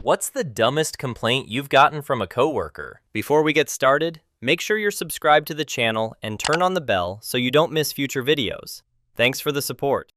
What's the dumbest complaint you've gotten from a coworker? Before we get started, make sure you're subscribed to the channel and turn on the bell so you don't miss future videos. Thanks for the support.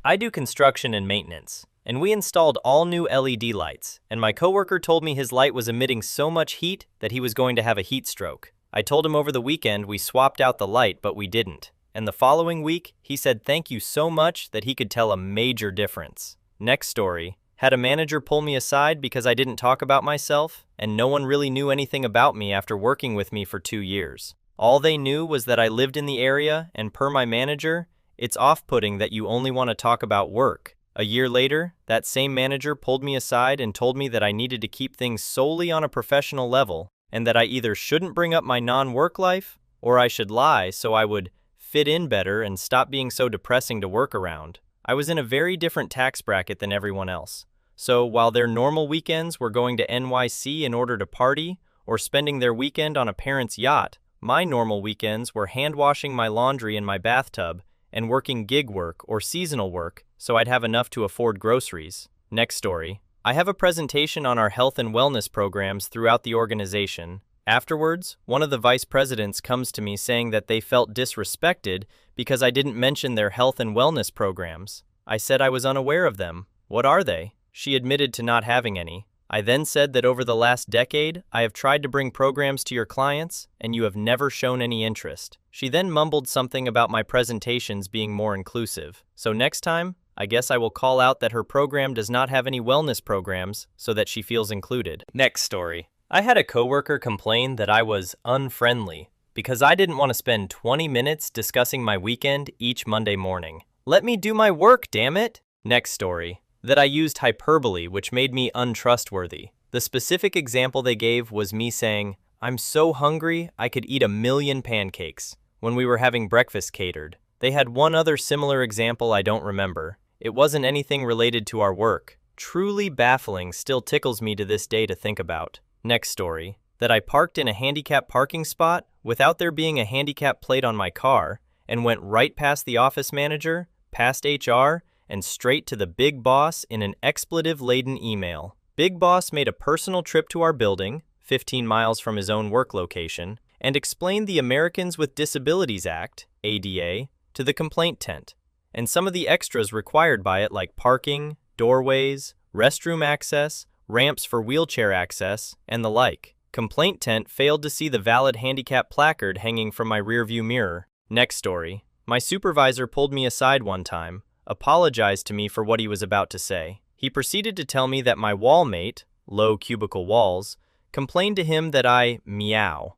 I do construction and maintenance, and we installed all new LED lights, and my coworker told me his light was emitting so much heat that he was going to have a heat stroke. I told him over the weekend we swapped out the light, but we didn't. And the following week, he said thank you so much that he could tell a major difference. Next story. Had a manager pull me aside because I didn't talk about myself, and no one really knew anything about me after working with me for 2 years. All they knew was that I lived in the area, and per my manager, it's off-putting that you only want to talk about work. A year later, that same manager pulled me aside and told me that I needed to keep things solely on a professional level, and that I either shouldn't bring up my non-work life, or I should lie so I would fit in better and stop being so depressing to work around. I was in a very different tax bracket than everyone else. So while their normal weekends were going to NYC in order to party or spending their weekend on a parent's yacht, my normal weekends were hand-washing my laundry in my bathtub and working gig work or seasonal work so I'd have enough to afford groceries. Next story. I have a presentation on our health and wellness programs throughout the organization. Afterwards, one of the vice presidents comes to me saying that they felt disrespected because I didn't mention their health and wellness programs. I said I was unaware of them. What are they? She admitted to not having any. I then said that over the last decade, I have tried to bring programs to your clients, and you have never shown any interest. She then mumbled something about my presentations being more inclusive. So next time, I guess I will call out that her program does not have any wellness programs so that she feels included. Next story. I had a coworker complain that I was unfriendly because I didn't want to spend 20 minutes discussing my weekend each Monday morning. Let me do my work, damn it! Next story. That I used hyperbole, which made me untrustworthy. The specific example they gave was me saying, "I'm so hungry, I could eat 1,000,000 pancakes," when we were having breakfast catered. They had one other similar example I don't remember. It wasn't anything related to our work. Truly baffling, still tickles me to this day to think about. Next story. That I parked in a handicap parking spot without there being a handicap plate on my car and went right past the office manager, past HR, and straight to the big boss in an expletive-laden email. Big Boss made a personal trip to our building, 15 miles from his own work location, and explained the Americans with Disabilities Act, ADA, to the complaint tent, and some of the extras required by it like parking, doorways, restroom access, ramps for wheelchair access, and the like. Complaint tent failed to see the valid handicap placard hanging from my rearview mirror. Next story. My supervisor pulled me aside one time, apologized to me for what he was about to say. He proceeded to tell me that my wall mate, low cubicle walls, complained to him that I meow.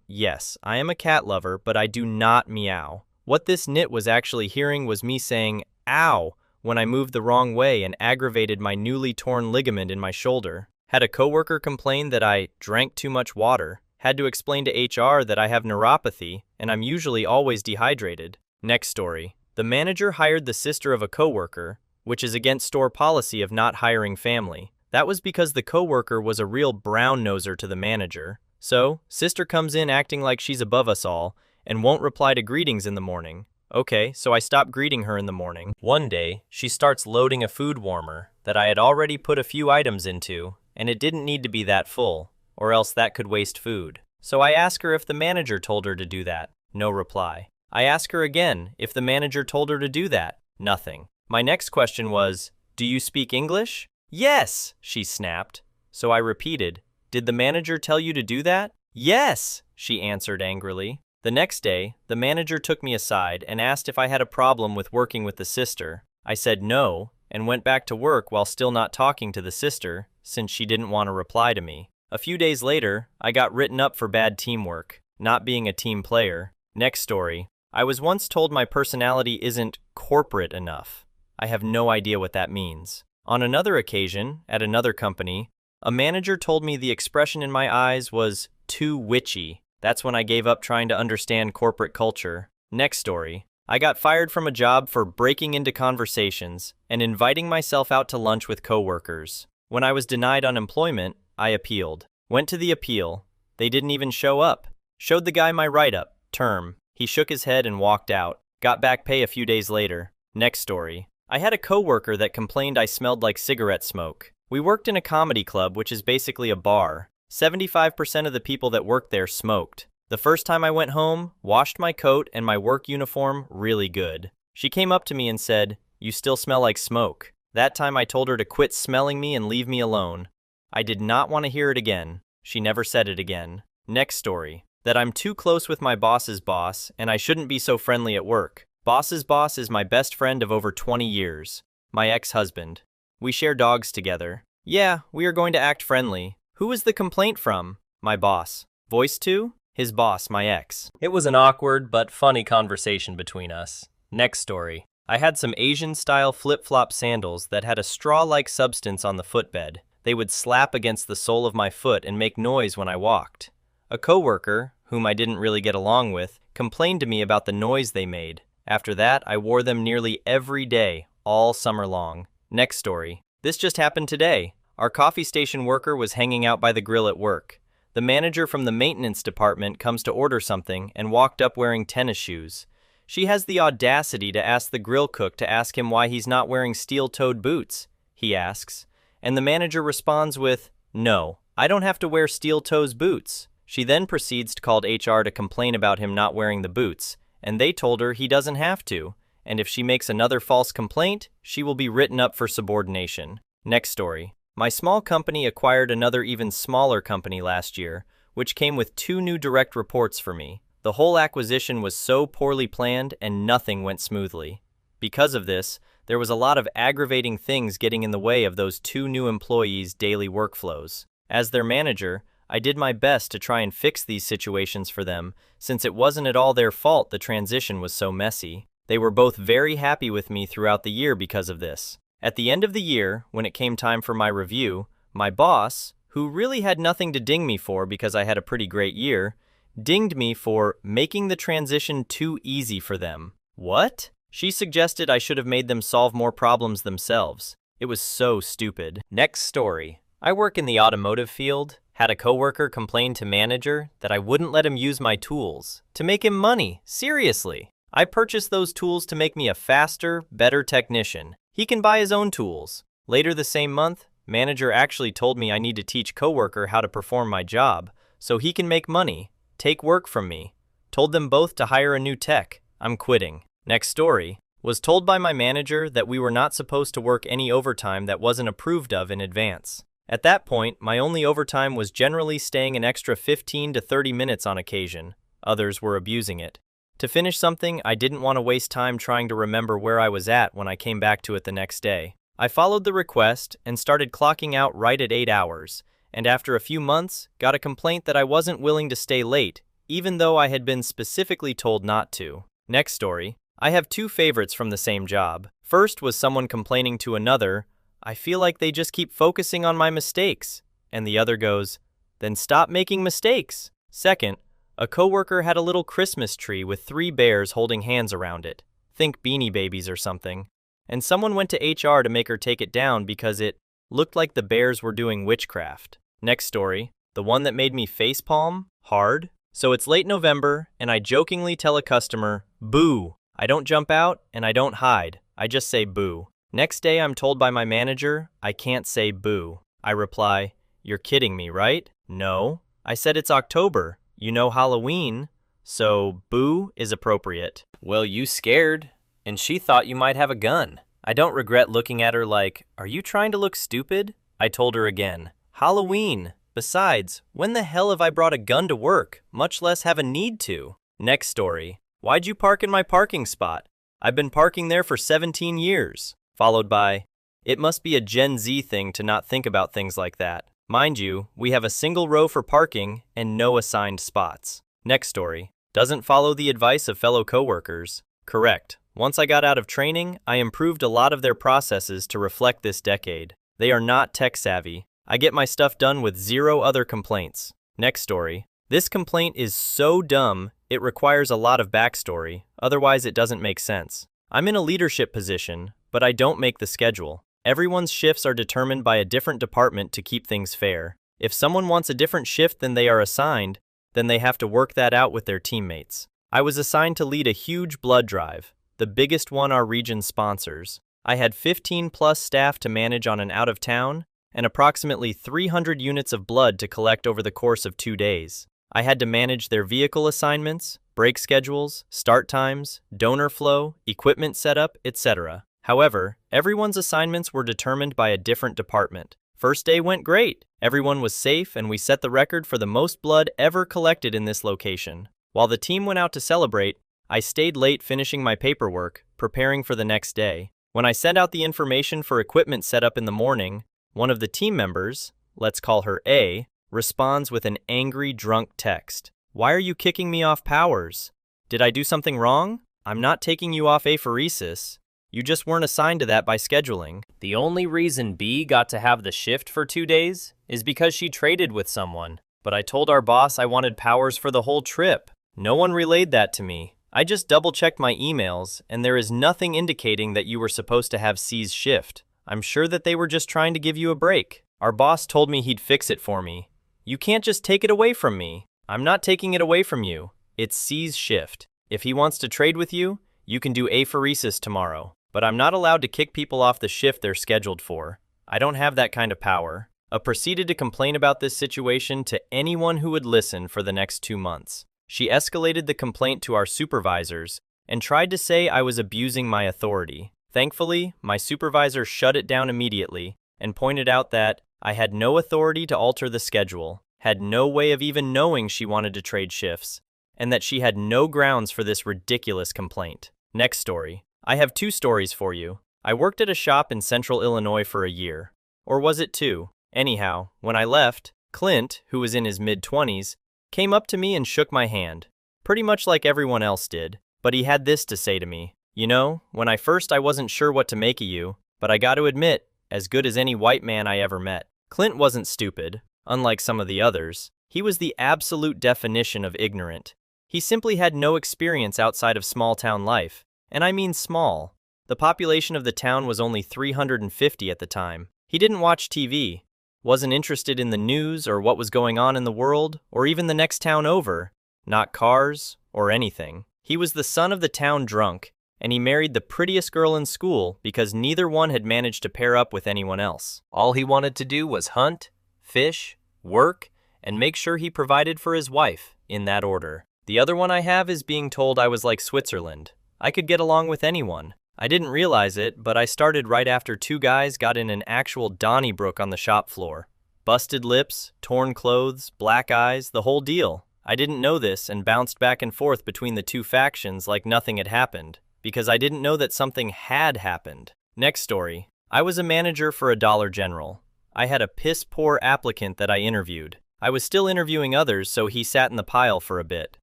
Yes, I am a cat lover, but I do not meow. What this nit was actually hearing was me saying, ow, when I moved the wrong way and aggravated my newly torn ligament in my shoulder. Had a coworker complain that I drank too much water. Had to explain to HR that I have neuropathy, and I'm usually always dehydrated. Next story. The manager hired the sister of a coworker, which is against store policy of not hiring family. That was because the coworker was a real brown-noser to the manager. So, sister comes in acting like she's above us all and won't reply to greetings in the morning. Okay, so I stopped greeting her in the morning. One day, she starts loading a food warmer that I had already put a few items into, and it didn't need to be that full, or else that could waste food. So I ask her if the manager told her to do that. No reply. I ask her again if the manager told her to do that. Nothing. My next question was, "Do you speak English?" "Yes," she snapped. So I repeated, "Did the manager tell you to do that?" "Yes," she answered angrily. The next day, the manager took me aside and asked if I had a problem with working with the sister. I said no, and went back to work while still not talking to the sister, since she didn't want to reply to me. A few days later, I got written up for bad teamwork, not being a team player. Next story. I was once told my personality isn't corporate enough. I have no idea what that means. On another occasion, at another company, a manager told me the expression in my eyes was too witchy. That's when I gave up trying to understand corporate culture. Next story. I got fired from a job for breaking into conversations and inviting myself out to lunch with coworkers. When I was denied unemployment, I appealed. Went to the appeal. They didn't even show up. Showed the guy my write-up, term. He shook his head and walked out. Got back pay a few days later. Next story. I had a coworker that complained I smelled like cigarette smoke. We worked in a comedy club, which is basically a bar. 75% of the people that worked there smoked. The first time I went home, washed my coat and my work uniform really good. She came up to me and said, "You still smell like smoke." That time I told her to quit smelling me and leave me alone. I did not want to hear it again. She never said it again. Next story. That I'm too close with my boss's boss and I shouldn't be so friendly at work. Boss's boss is my best friend of over 20 years. My ex-husband. We share dogs together. Yeah, we are going to act friendly. Who is the complaint from? My boss. Voice to? His boss, my ex. It was an awkward but funny conversation between us. Next story. I had some Asian-style flip-flop sandals that had a straw-like substance on the footbed. They would slap against the sole of my foot and make noise when I walked. A coworker, whom I didn't really get along with, complained to me about the noise they made. After that, I wore them nearly every day, all summer long. Next story. This just happened today. Our coffee station worker was hanging out by the grill at work. The manager from the maintenance department comes to order something and walked up wearing tennis shoes. She has the audacity to ask the grill cook to ask him why he's not wearing steel-toed boots, he asks. And the manager responds with, "No, I don't have to wear steel-toed boots." She then proceeds to call HR to complain about him not wearing the boots, and they told her he doesn't have to, and if she makes another false complaint, she will be written up for subordination. Next story. My small company acquired another even smaller company last year, which came with 2 new direct reports for me. The whole acquisition was so poorly planned and nothing went smoothly. Because of this, there was a lot of aggravating things getting in the way of those 2 new employees' daily workflows. As their manager, I did my best to try and fix these situations for them, since it wasn't at all their fault the transition was so messy. They were both very happy with me throughout the year because of this. At the end of the year, when it came time for my review, my boss, who really had nothing to ding me for because I had a pretty great year, dinged me for making the transition too easy for them. What? She suggested I should have made them solve more problems themselves. It was so stupid. Next story. I work in the automotive field. Had a coworker complain to manager that I wouldn't let him use my tools. To make him money. Seriously. I purchased those tools to make me a faster, better technician. He can buy his own tools. Later the same month, manager actually told me I need to teach coworker how to perform my job so he can make money, take work from me. Told them both to hire a new tech. I'm quitting. Next story. Was told by my manager that we were not supposed to work any overtime that wasn't approved of in advance. At that point, my only overtime was generally staying an extra 15 to 30 minutes on occasion. Others were abusing it. To finish something, I didn't want to waste time trying to remember where I was at when I came back to it the next day. I followed the request and started clocking out right at 8 hours, and after a few months, got a complaint that I wasn't willing to stay late, even though I had been specifically told not to. Next story. I have 2 favorites from the same job. First was someone complaining to another, "I feel like they just keep focusing on my mistakes," and the other goes, "Then stop making mistakes." Second, a coworker had a little Christmas tree with 3 bears holding hands around it. Think Beanie Babies or something. And someone went to HR to make her take it down because it looked like the bears were doing witchcraft. Next story. The one that made me facepalm hard. So it's late November, and I jokingly tell a customer, "Boo." I don't jump out, and I don't hide. I just say boo. Next day, I'm told by my manager, I can't say boo. I reply, "You're kidding me, right?" "No." I said it's October. You know Halloween, so boo is appropriate. Well, you scared, and she thought you might have a gun. I don't regret looking at her like, "Are you trying to look stupid?" I told her again, "Halloween. Besides, when the hell have I brought a gun to work, much less have a need to?" Next story. Why'd you park in my parking spot? I've been parking there for 17 years. Followed by, it must be a Gen Z thing to not think about things like that. Mind you, we have a single row for parking and no assigned spots. Next story. Doesn't follow the advice of fellow coworkers. Correct. Once I got out of training, I improved a lot of their processes to reflect this decade. They are not tech savvy. I get my stuff done with 0 other complaints. Next story. This complaint is so dumb, it requires a lot of backstory, otherwise it doesn't make sense. I'm in a leadership position, but I don't make the schedule. Everyone's shifts are determined by a different department to keep things fair. If someone wants a different shift than they are assigned, then they have to work that out with their teammates. I was assigned to lead a huge blood drive, the biggest one our region sponsors. I had 15+ staff to manage on an out-of-town, and approximately 300 units of blood to collect over the course of 2 days. I had to manage their vehicle assignments, break schedules, start times, donor flow, equipment setup, etc. However, everyone's assignments were determined by a different department. First day went great. Everyone was safe, and we set the record for the most blood ever collected in this location. While the team went out to celebrate, I stayed late finishing my paperwork, preparing for the next day. When I sent out the information for equipment setup in the morning, one of the team members, let's call her A, responds with an angry, drunk text. "Why are you kicking me off powers? Did I do something wrong? I'm not taking you off apheresis. You just weren't assigned to that by scheduling." The only reason B got to have the shift for 2 days is because she traded with someone. But I told our boss I wanted powers for the whole trip. No one relayed that to me. I just double-checked my emails, and there is nothing indicating that you were supposed to have C's shift. I'm sure that they were just trying to give you a break. Our boss told me he'd fix it for me. You can't just take it away from me. I'm not taking it away from you. It's C's shift. If he wants to trade with you, you can do apheresis tomorrow. But I'm not allowed to kick people off the shift they're scheduled for. I don't have that kind of power. I proceeded to complain about this situation to anyone who would listen for the next 2 months. She escalated the complaint to our supervisors and tried to say I was abusing my authority. Thankfully, my supervisor shut it down immediately and pointed out that I had no authority to alter the schedule, had no way of even knowing she wanted to trade shifts, and that she had no grounds for this ridiculous complaint. Next story. I have 2 stories for you. I worked at a shop in central Illinois for a year. Or was it 2? Anyhow, when I left, Clint, who was in his mid-20s, came up to me and shook my hand, pretty much like everyone else did, but he had this to say to me. "You know, when I wasn't sure what to make of you, but I got to admit, as good as any white man I ever met." Clint wasn't stupid, unlike some of the others. He was the absolute definition of ignorant. He simply had no experience outside of small-town life, and I mean small. The population of the town was only 350 at the time. He didn't watch TV, wasn't interested in the news or what was going on in the world, or even the next town over, not cars or anything. He was the son of the town drunk, and he married the prettiest girl in school because neither one had managed to pair up with anyone else. All he wanted to do was hunt, fish, work, and make sure he provided for his wife, in that order. The other one I have is being told I was like Switzerland. I could get along with anyone. I didn't realize it, but I started right after 2 guys got in an actual Donnybrook on the shop floor. Busted lips, torn clothes, black eyes, the whole deal. I didn't know this and bounced back and forth between the 2 factions like nothing had happened, because I didn't know that something had happened. Next story. I was a manager for a Dollar General. I had a piss-poor applicant that I interviewed. I was still interviewing others, so he sat in the pile for a bit.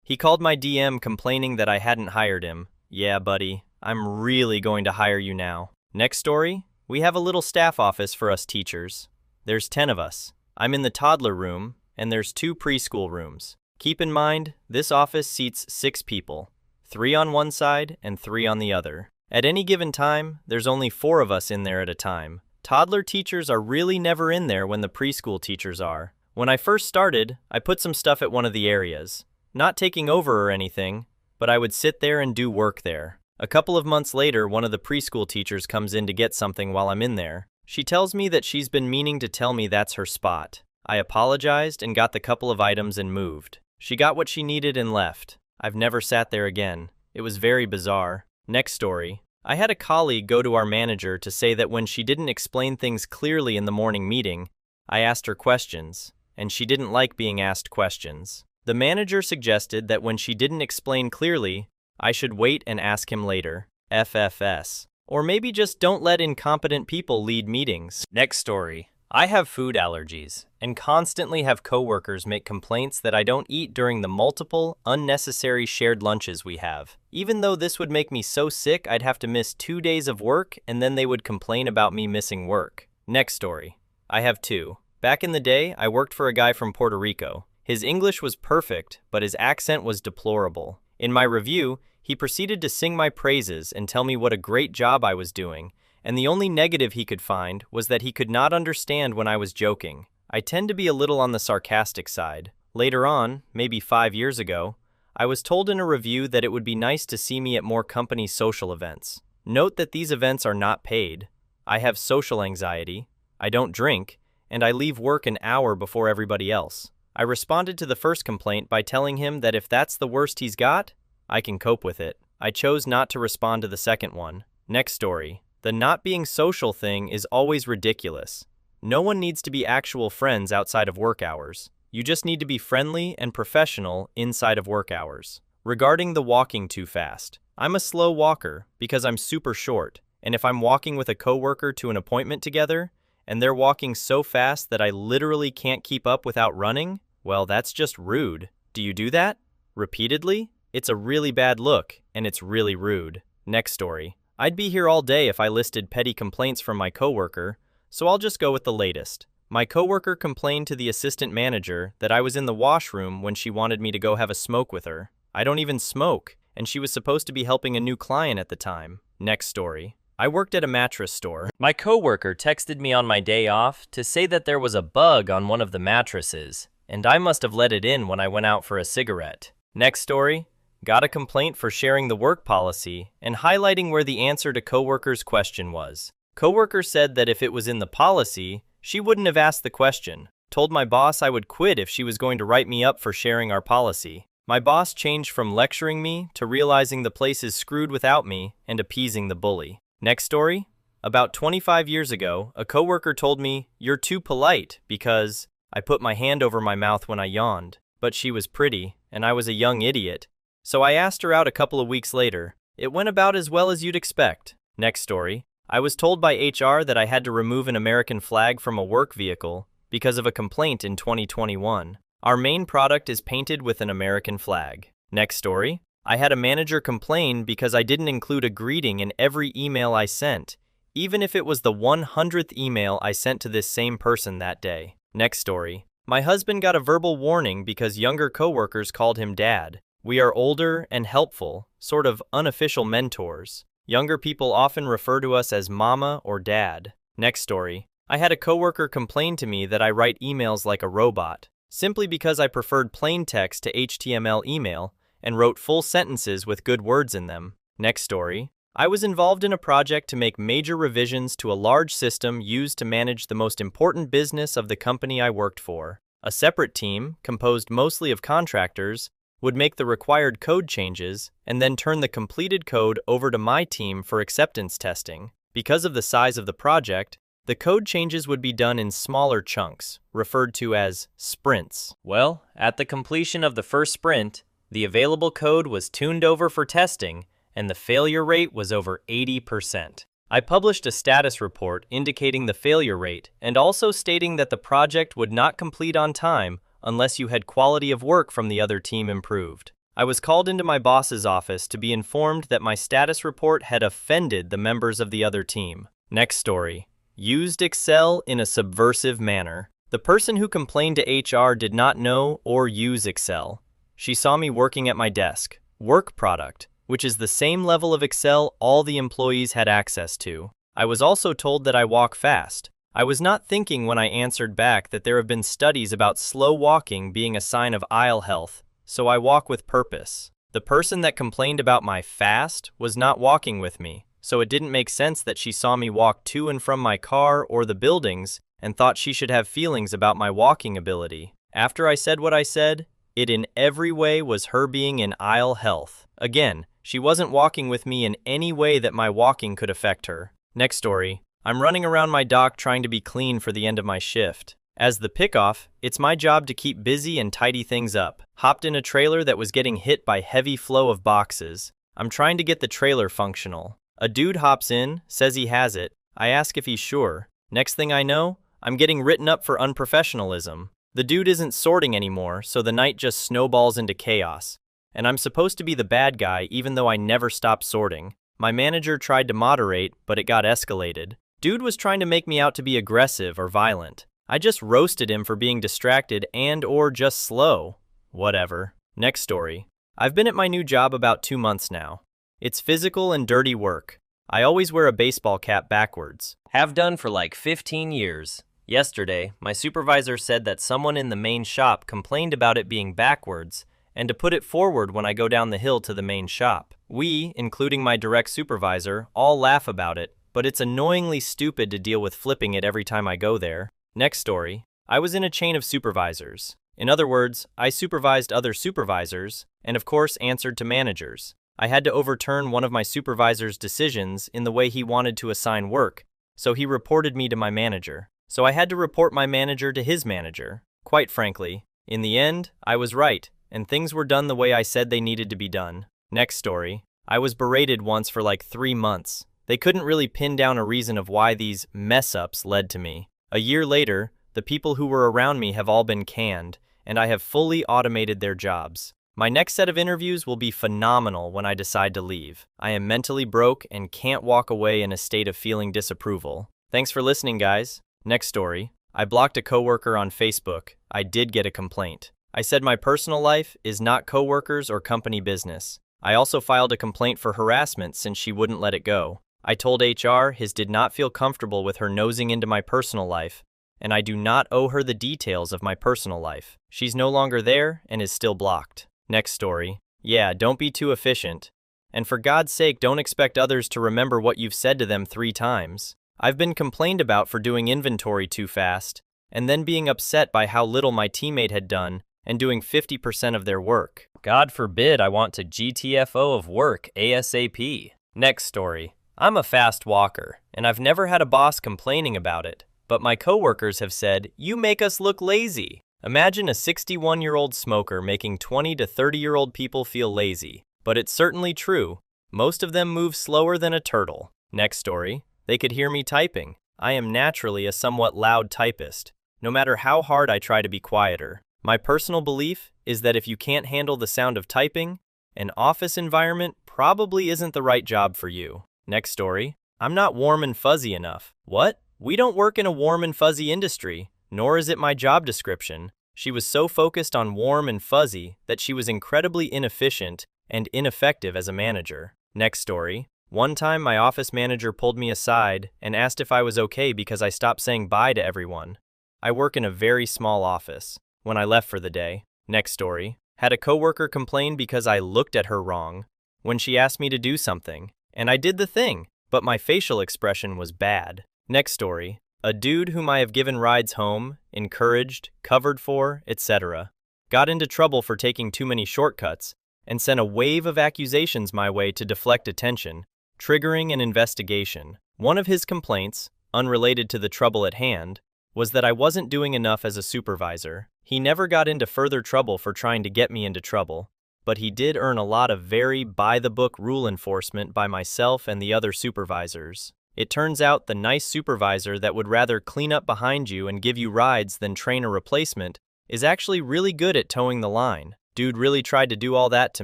He called my DM complaining that I hadn't hired him. "Yeah, buddy. I'm really going to hire you now." Next story. We have a little staff office for us teachers. There's 10 of us. I'm in the toddler room, and there's 2 preschool rooms. Keep in mind, this office seats 6 people, 3 on one side and 3 on the other. At any given time, there's only 4 of us in there at a time. Toddler teachers are really never in there when the preschool teachers are. When I first started, I put some stuff at one of the areas. Not taking over or anything, but I would sit there and do work there. A couple of months later, one of the preschool teachers comes in to get something while I'm in there. She tells me that she's been meaning to tell me that's her spot. I apologized and got the couple of items and moved. She got what she needed and left. I've never sat there again. It was very bizarre. Next story. I had a colleague go to our manager to say that when she didn't explain things clearly in the morning meeting, I asked her questions, and she didn't like being asked questions. The manager suggested that when she didn't explain clearly, I should wait and ask him later. FFS. Or maybe just don't let incompetent people lead meetings. Next story. I have food allergies and constantly have coworkers make complaints that I don't eat during the multiple, unnecessary shared lunches we have. Even though this would make me so sick I'd have to miss 2 days of work and then they would complain about me missing work. Next story. I have 2. Back in the day, I worked for a guy from Puerto Rico. His English was perfect, but his accent was deplorable. In my review, he proceeded to sing my praises and tell me what a great job I was doing, and the only negative he could find was that he could not understand when I was joking. I tend to be a little on the sarcastic side. Later on, maybe 5 years ago, I was told in a review that it would be nice to see me at more company social events. Note that these events are not paid. I have social anxiety, I don't drink, and I leave work an hour before everybody else. I responded to the first complaint by telling him that if that's the worst he's got, I can cope with it. I chose not to respond to the second one. Next story. The not being social thing is always ridiculous. No one needs to be actual friends outside of work hours. You just need to be friendly and professional inside of work hours. Regarding the walking too fast. I'm a slow walker because I'm super short, and if I'm walking with a coworker to an appointment together, and they're walking so fast that I literally can't keep up without running, well, that's just rude. Do you do that? Repeatedly? It's a really bad look, and it's really rude. Next story. I'd be here all day if I listed petty complaints from my coworker, so I'll just go with the latest. My coworker complained to the assistant manager that I was in the washroom when she wanted me to go have a smoke with her. I don't even smoke, and she was supposed to be helping a new client at the time. Next story. I worked at a mattress store. My coworker texted me on my day off to say that there was a bug on one of the mattresses, and I must have let it in when I went out for a cigarette. Next story. Got a complaint for sharing the work policy and highlighting where the answer to coworker's question was. Coworker said that if it was in the policy, she wouldn't have asked the question. Told my boss I would quit if she was going to write me up for sharing our policy. My boss changed from lecturing me to realizing the place is screwed without me and appeasing the bully. Next story. About 25 years ago, a coworker told me, "You're too polite," because I put my hand over my mouth when I yawned. But she was pretty, and I was a young idiot. So I asked her out a couple of weeks later. It went about as well as you'd expect. Next story. I was told by HR that I had to remove an American flag from a work vehicle because of a complaint in 2021. Our main product is painted with an American flag. Next story. I had a manager complain because I didn't include a greeting in every email I sent, even if it was the 100th email I sent to this same person that day. Next story. My husband got a verbal warning because younger coworkers called him dad. We are older and helpful, sort of unofficial mentors. Younger people often refer to us as mama or dad. Next story. I had a coworker complain to me that I write emails like a robot, simply because I preferred plain text to HTML email and wrote full sentences with good words in them. Next story. I was involved in a project to make major revisions to a large system used to manage the most important business of the company I worked for. A separate team, composed mostly of contractors, would make the required code changes and then turn the completed code over to my team for acceptance testing. Because of the size of the project, the code changes would be done in smaller chunks, referred to as sprints. Well, at the completion of the first sprint, the available code was tuned over for testing, and the failure rate was over 80%. I published a status report indicating the failure rate and also stating that the project would not complete on time unless you had quality of work from the other team improved. I was called into my boss's office to be informed that my status report had offended the members of the other team. Next story. Used Excel in a subversive manner. The person who complained to HR did not know or use Excel. She saw me working at my desk, work product, which is the same level of Excel all the employees had access to. I was also told that I walk fast. I was not thinking when I answered back that there have been studies about slow walking being a sign of ill health, so I walk with purpose. The person that complained about my fast was not walking with me, so it didn't make sense that she saw me walk to and from my car or the buildings and thought she should have feelings about my walking ability. After I said what I said, it in every way was her being in ill health. Again, she wasn't walking with me in any way that my walking could affect her. Next story. I'm running around my dock trying to be clean for the end of my shift. As the pickoff, it's my job to keep busy and tidy things up. Hopped in a trailer that was getting hit by heavy flow of boxes. I'm trying to get the trailer functional. A dude hops in, says he has it. I ask if he's sure. Next thing I know, I'm getting written up for unprofessionalism. The dude isn't sorting anymore, so the night just snowballs into chaos. And I'm supposed to be the bad guy even though I never stopped sorting. My manager tried to moderate, but it got escalated. Dude was trying to make me out to be aggressive or violent. I just roasted him for being distracted and/or just slow. Whatever. Next story. I've been at my new job about 2 months now. It's physical and dirty work. I always wear a baseball cap backwards. Have done for like 15 years. Yesterday, my supervisor said that someone in the main shop complained about it being backwards and to put it forward when I go down the hill to the main shop. We, including my direct supervisor, all laugh about it, but it's annoyingly stupid to deal with flipping it every time I go there. Next story. I was in a chain of supervisors. In other words, I supervised other supervisors, and of course answered to managers. I had to overturn one of my supervisor's decisions in the way he wanted to assign work, so he reported me to my manager. So I had to report my manager to his manager. Quite frankly, in the end, I was right, and things were done the way I said they needed to be done. Next story. I was berated once for like 3 months. They couldn't really pin down a reason of why these mess-ups led to me. A year later, the people who were around me have all been canned, and I have fully automated their jobs. My next set of interviews will be phenomenal when I decide to leave. I am mentally broke and can't walk away in a state of feeling disapproval. Thanks for listening, guys. Next story. I blocked a coworker on Facebook. I did get a complaint. I said my personal life is not coworkers or company business. I also filed a complaint for harassment since she wouldn't let it go. I told HR his did not feel comfortable with her nosing into my personal life, and I do not owe her the details of my personal life. She's no longer there and is still blocked. Next story. Yeah, don't be too efficient. And for God's sake, don't expect others to remember what you've said to them 3 times. I've been complained about for doing inventory too fast, and then being upset by how little my teammate had done and doing 50% of their work. God forbid I want to GTFO of work ASAP. Next story. I'm a fast walker, and I've never had a boss complaining about it, but my coworkers have said, "You make us look lazy." Imagine a 61-year-old smoker making 20 to 30-year-old people feel lazy. But it's certainly true. Most of them move slower than a turtle. Next story. They could hear me typing. I am naturally a somewhat loud typist, no matter how hard I try to be quieter. My personal belief is that if you can't handle the sound of typing, an office environment probably isn't the right job for you. Next story. I'm not warm and fuzzy enough. What? We don't work in a warm and fuzzy industry, nor is it my job description. She was so focused on warm and fuzzy that she was incredibly inefficient and ineffective as a manager. Next story. One time my office manager pulled me aside and asked if I was okay because I stopped saying bye to everyone. I work in a very small office. When I left for the day. Next story. Had a coworker complain because I looked at her wrong when she asked me to do something, and I did the thing, but my facial expression was bad. Next story. A dude whom I have given rides home, encouraged, covered for, etc., got into trouble for taking too many shortcuts and sent a wave of accusations my way to deflect attention, triggering an investigation. One of his complaints, unrelated to the trouble at hand, was that I wasn't doing enough as a supervisor. He never got into further trouble for trying to get me into trouble, but he did earn a lot of very by-the-book rule enforcement by myself and the other supervisors. It turns out the nice supervisor that would rather clean up behind you and give you rides than train a replacement is actually really good at towing the line. Dude really tried to do all that to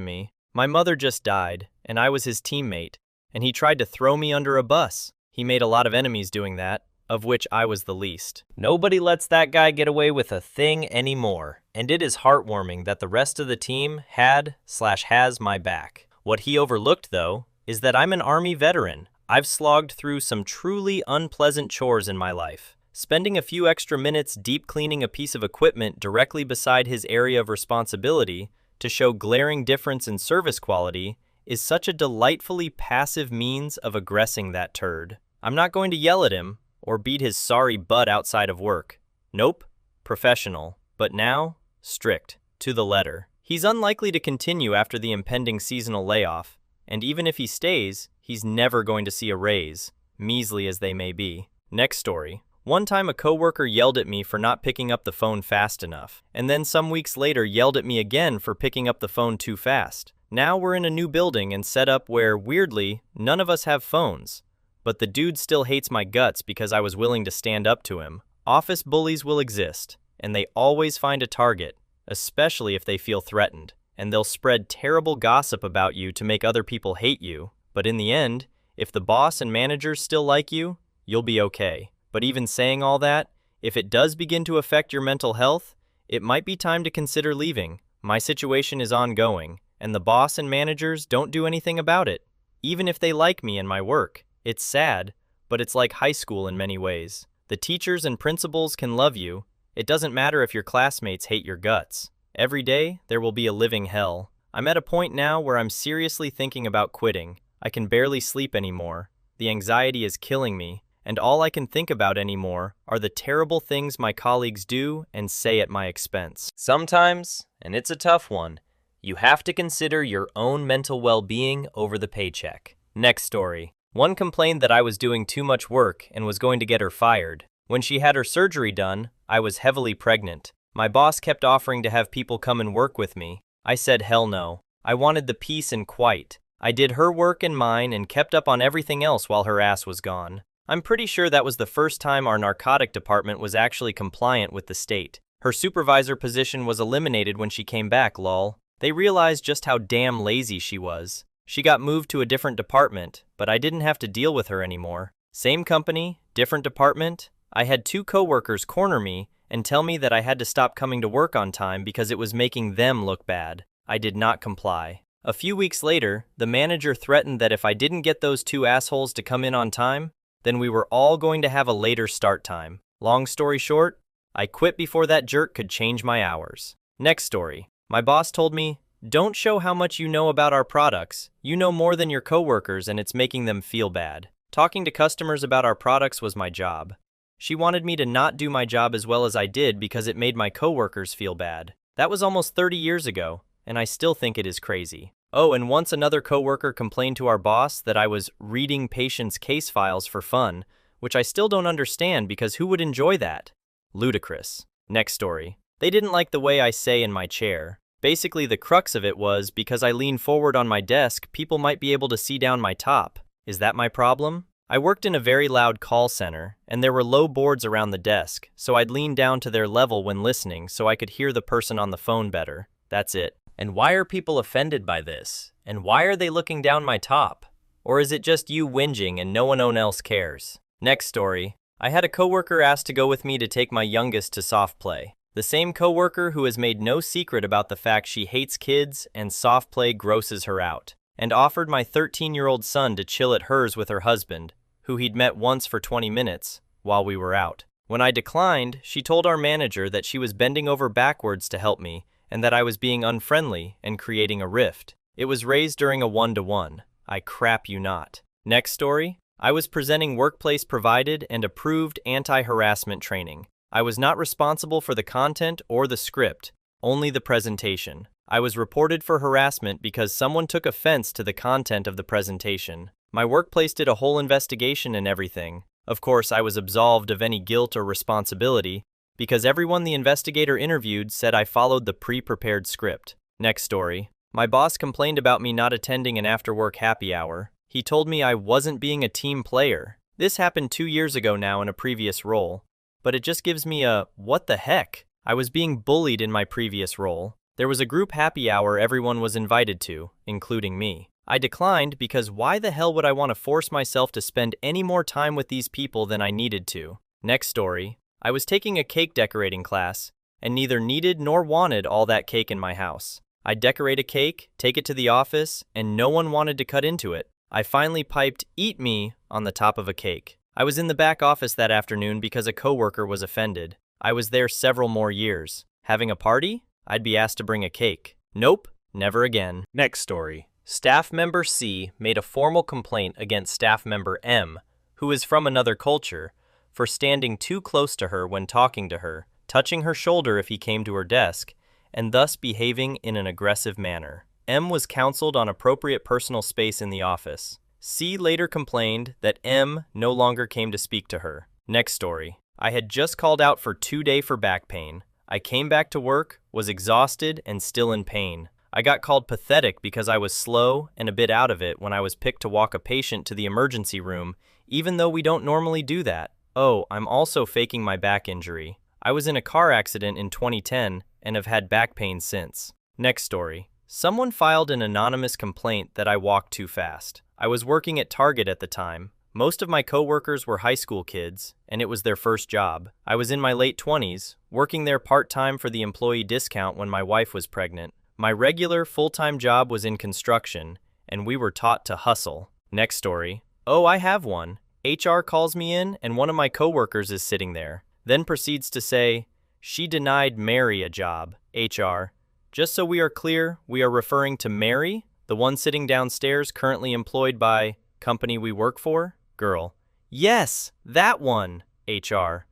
me. My mother just died, and I was his teammate, and he tried to throw me under a bus. He made a lot of enemies doing that, of which I was the least. Nobody lets that guy get away with a thing anymore, and it is heartwarming that the rest of the team has my back. What he overlooked, though, is that I'm an Army veteran. I've slogged through some truly unpleasant chores in my life. Spending a few extra minutes deep cleaning a piece of equipment directly beside his area of responsibility to show glaring difference in service quality is such a delightfully passive means of aggressing that turd. I'm not going to yell at him or beat his sorry butt outside of work. Nope, professional, but now, strict, to the letter. He's unlikely to continue after the impending seasonal layoff, and even if he stays, he's never going to see a raise, measly as they may be. Next story. One time a coworker yelled at me for not picking up the phone fast enough, and then some weeks later yelled at me again for picking up the phone too fast. Now we're in a new building and set up where, weirdly, none of us have phones. But the dude still hates my guts because I was willing to stand up to him. Office bullies will exist, and they always find a target, especially if they feel threatened. And they'll spread terrible gossip about you to make other people hate you. But in the end, if the boss and managers still like you, you'll be okay. But even saying all that, if it does begin to affect your mental health, it might be time to consider leaving. My situation is ongoing, and the boss and managers don't do anything about it, even if they like me and my work. It's sad, but it's like high school in many ways. The teachers and principals can love you. It doesn't matter if your classmates hate your guts. Every day, there will be a living hell. I'm at a point now where I'm seriously thinking about quitting. I can barely sleep anymore. The anxiety is killing me, and all I can think about anymore are the terrible things my colleagues do and say at my expense. Sometimes, and it's a tough one, you have to consider your own mental well-being over the paycheck. Next story. One complained that I was doing too much work and was going to get her fired. When she had her surgery done, I was heavily pregnant. My boss kept offering to have people come and work with me. I said hell no. I wanted the peace and quiet. I did her work and mine and kept up on everything else while her ass was gone. I'm pretty sure that was the first time our narcotic department was actually compliant with the state. Her supervisor position was eliminated when she came back, lol. They realized just how damn lazy she was. She got moved to a different department, but I didn't have to deal with her anymore. Same company, different department. I had 2 coworkers corner me and tell me that I had to stop coming to work on time because it was making them look bad. I did not comply. A few weeks later, the manager threatened that if I didn't get those 2 assholes to come in on time, then we were all going to have a later start time. Long story short, I quit before that jerk could change my hours. Next story. My boss told me, "Don't show how much you know about our products. You know more than your coworkers and it's making them feel bad." Talking to customers about our products was my job. She wanted me to not do my job as well as I did because it made my coworkers feel bad. That was almost 30 years ago, and I still think it is crazy. Oh, and once another coworker complained to our boss that I was reading patients' case files for fun, which I still don't understand because who would enjoy that? Ludicrous. Next story. They didn't like the way I say in my chair. Basically, the crux of it was because I lean forward on my desk, people might be able to see down my top. Is that my problem? I worked in a very loud call center, and there were low boards around the desk, so I'd lean down to their level when listening so I could hear the person on the phone better. That's it. And why are people offended by this? And why are they looking down my top? Or is it just you whinging and no one else cares? Next story. I had a coworker ask to go with me to take my youngest to soft play. The same coworker who has made no secret about the fact she hates kids and soft play grosses her out, and offered my 13-year-old son to chill at hers with her husband, who he'd met once for 20 minutes, while we were out. When I declined, she told our manager that she was bending over backwards to help me, and that I was being unfriendly and creating a rift. It was raised during a 1-to-1. I crap you not. Next story. I was presenting workplace provided and approved anti-harassment training. I was not responsible for the content or the script, only the presentation. I was reported for harassment because someone took offense to the content of the presentation. My workplace did a whole investigation and everything. Of course, I was absolved of any guilt or responsibility because everyone the investigator interviewed said I followed the pre-prepared script. Next story. My boss complained about me not attending an after-work happy hour. He told me I wasn't being a team player. This happened 2 years ago now in a previous role. But it just gives me a, what the heck? I was being bullied in my previous role. There was a group happy hour everyone was invited to, including me. I declined because why the hell would I want to force myself to spend any more time with these people than I needed to? Next story. I was taking a cake decorating class, and neither needed nor wanted all that cake in my house. I'd decorate a cake, take it to the office, and no one wanted to cut into it. I finally piped, "Eat me," on the top of a cake. I was in the back office that afternoon because a coworker was offended. I was there several more years. Having a party? I'd be asked to bring a cake. Nope, never again. Next story. Staff member C made a formal complaint against staff member M, who is from another culture, for standing too close to her when talking to her, touching her shoulder if he came to her desk, and thus behaving in an aggressive manner. M was counseled on appropriate personal space in the office. C later complained that M no longer came to speak to her. Next story. I had just called out for 2 days for back pain. I came back to work, was exhausted and still in pain. I got called pathetic because I was slow and a bit out of it when I was picked to walk a patient to the emergency room, even though we don't normally do that. Oh, I'm also faking my back injury. I was in a car accident in 2010 and have had back pain since. Next story. Someone filed an anonymous complaint that I walked too fast. I was working at Target at the time. Most of my coworkers were high school kids, and it was their first job. I was in my late 20s, working there part-time for the employee discount when my wife was pregnant. My regular full-time job was in construction, and we were taught to hustle. Next story. Oh, I have one. HR calls me in, and one of my coworkers is sitting there. Then proceeds to say, "She denied Mary a job." HR. Just so we are clear, we are referring to Mary, the one sitting downstairs currently employed by company we work for? Girl, Yes, that one. HR.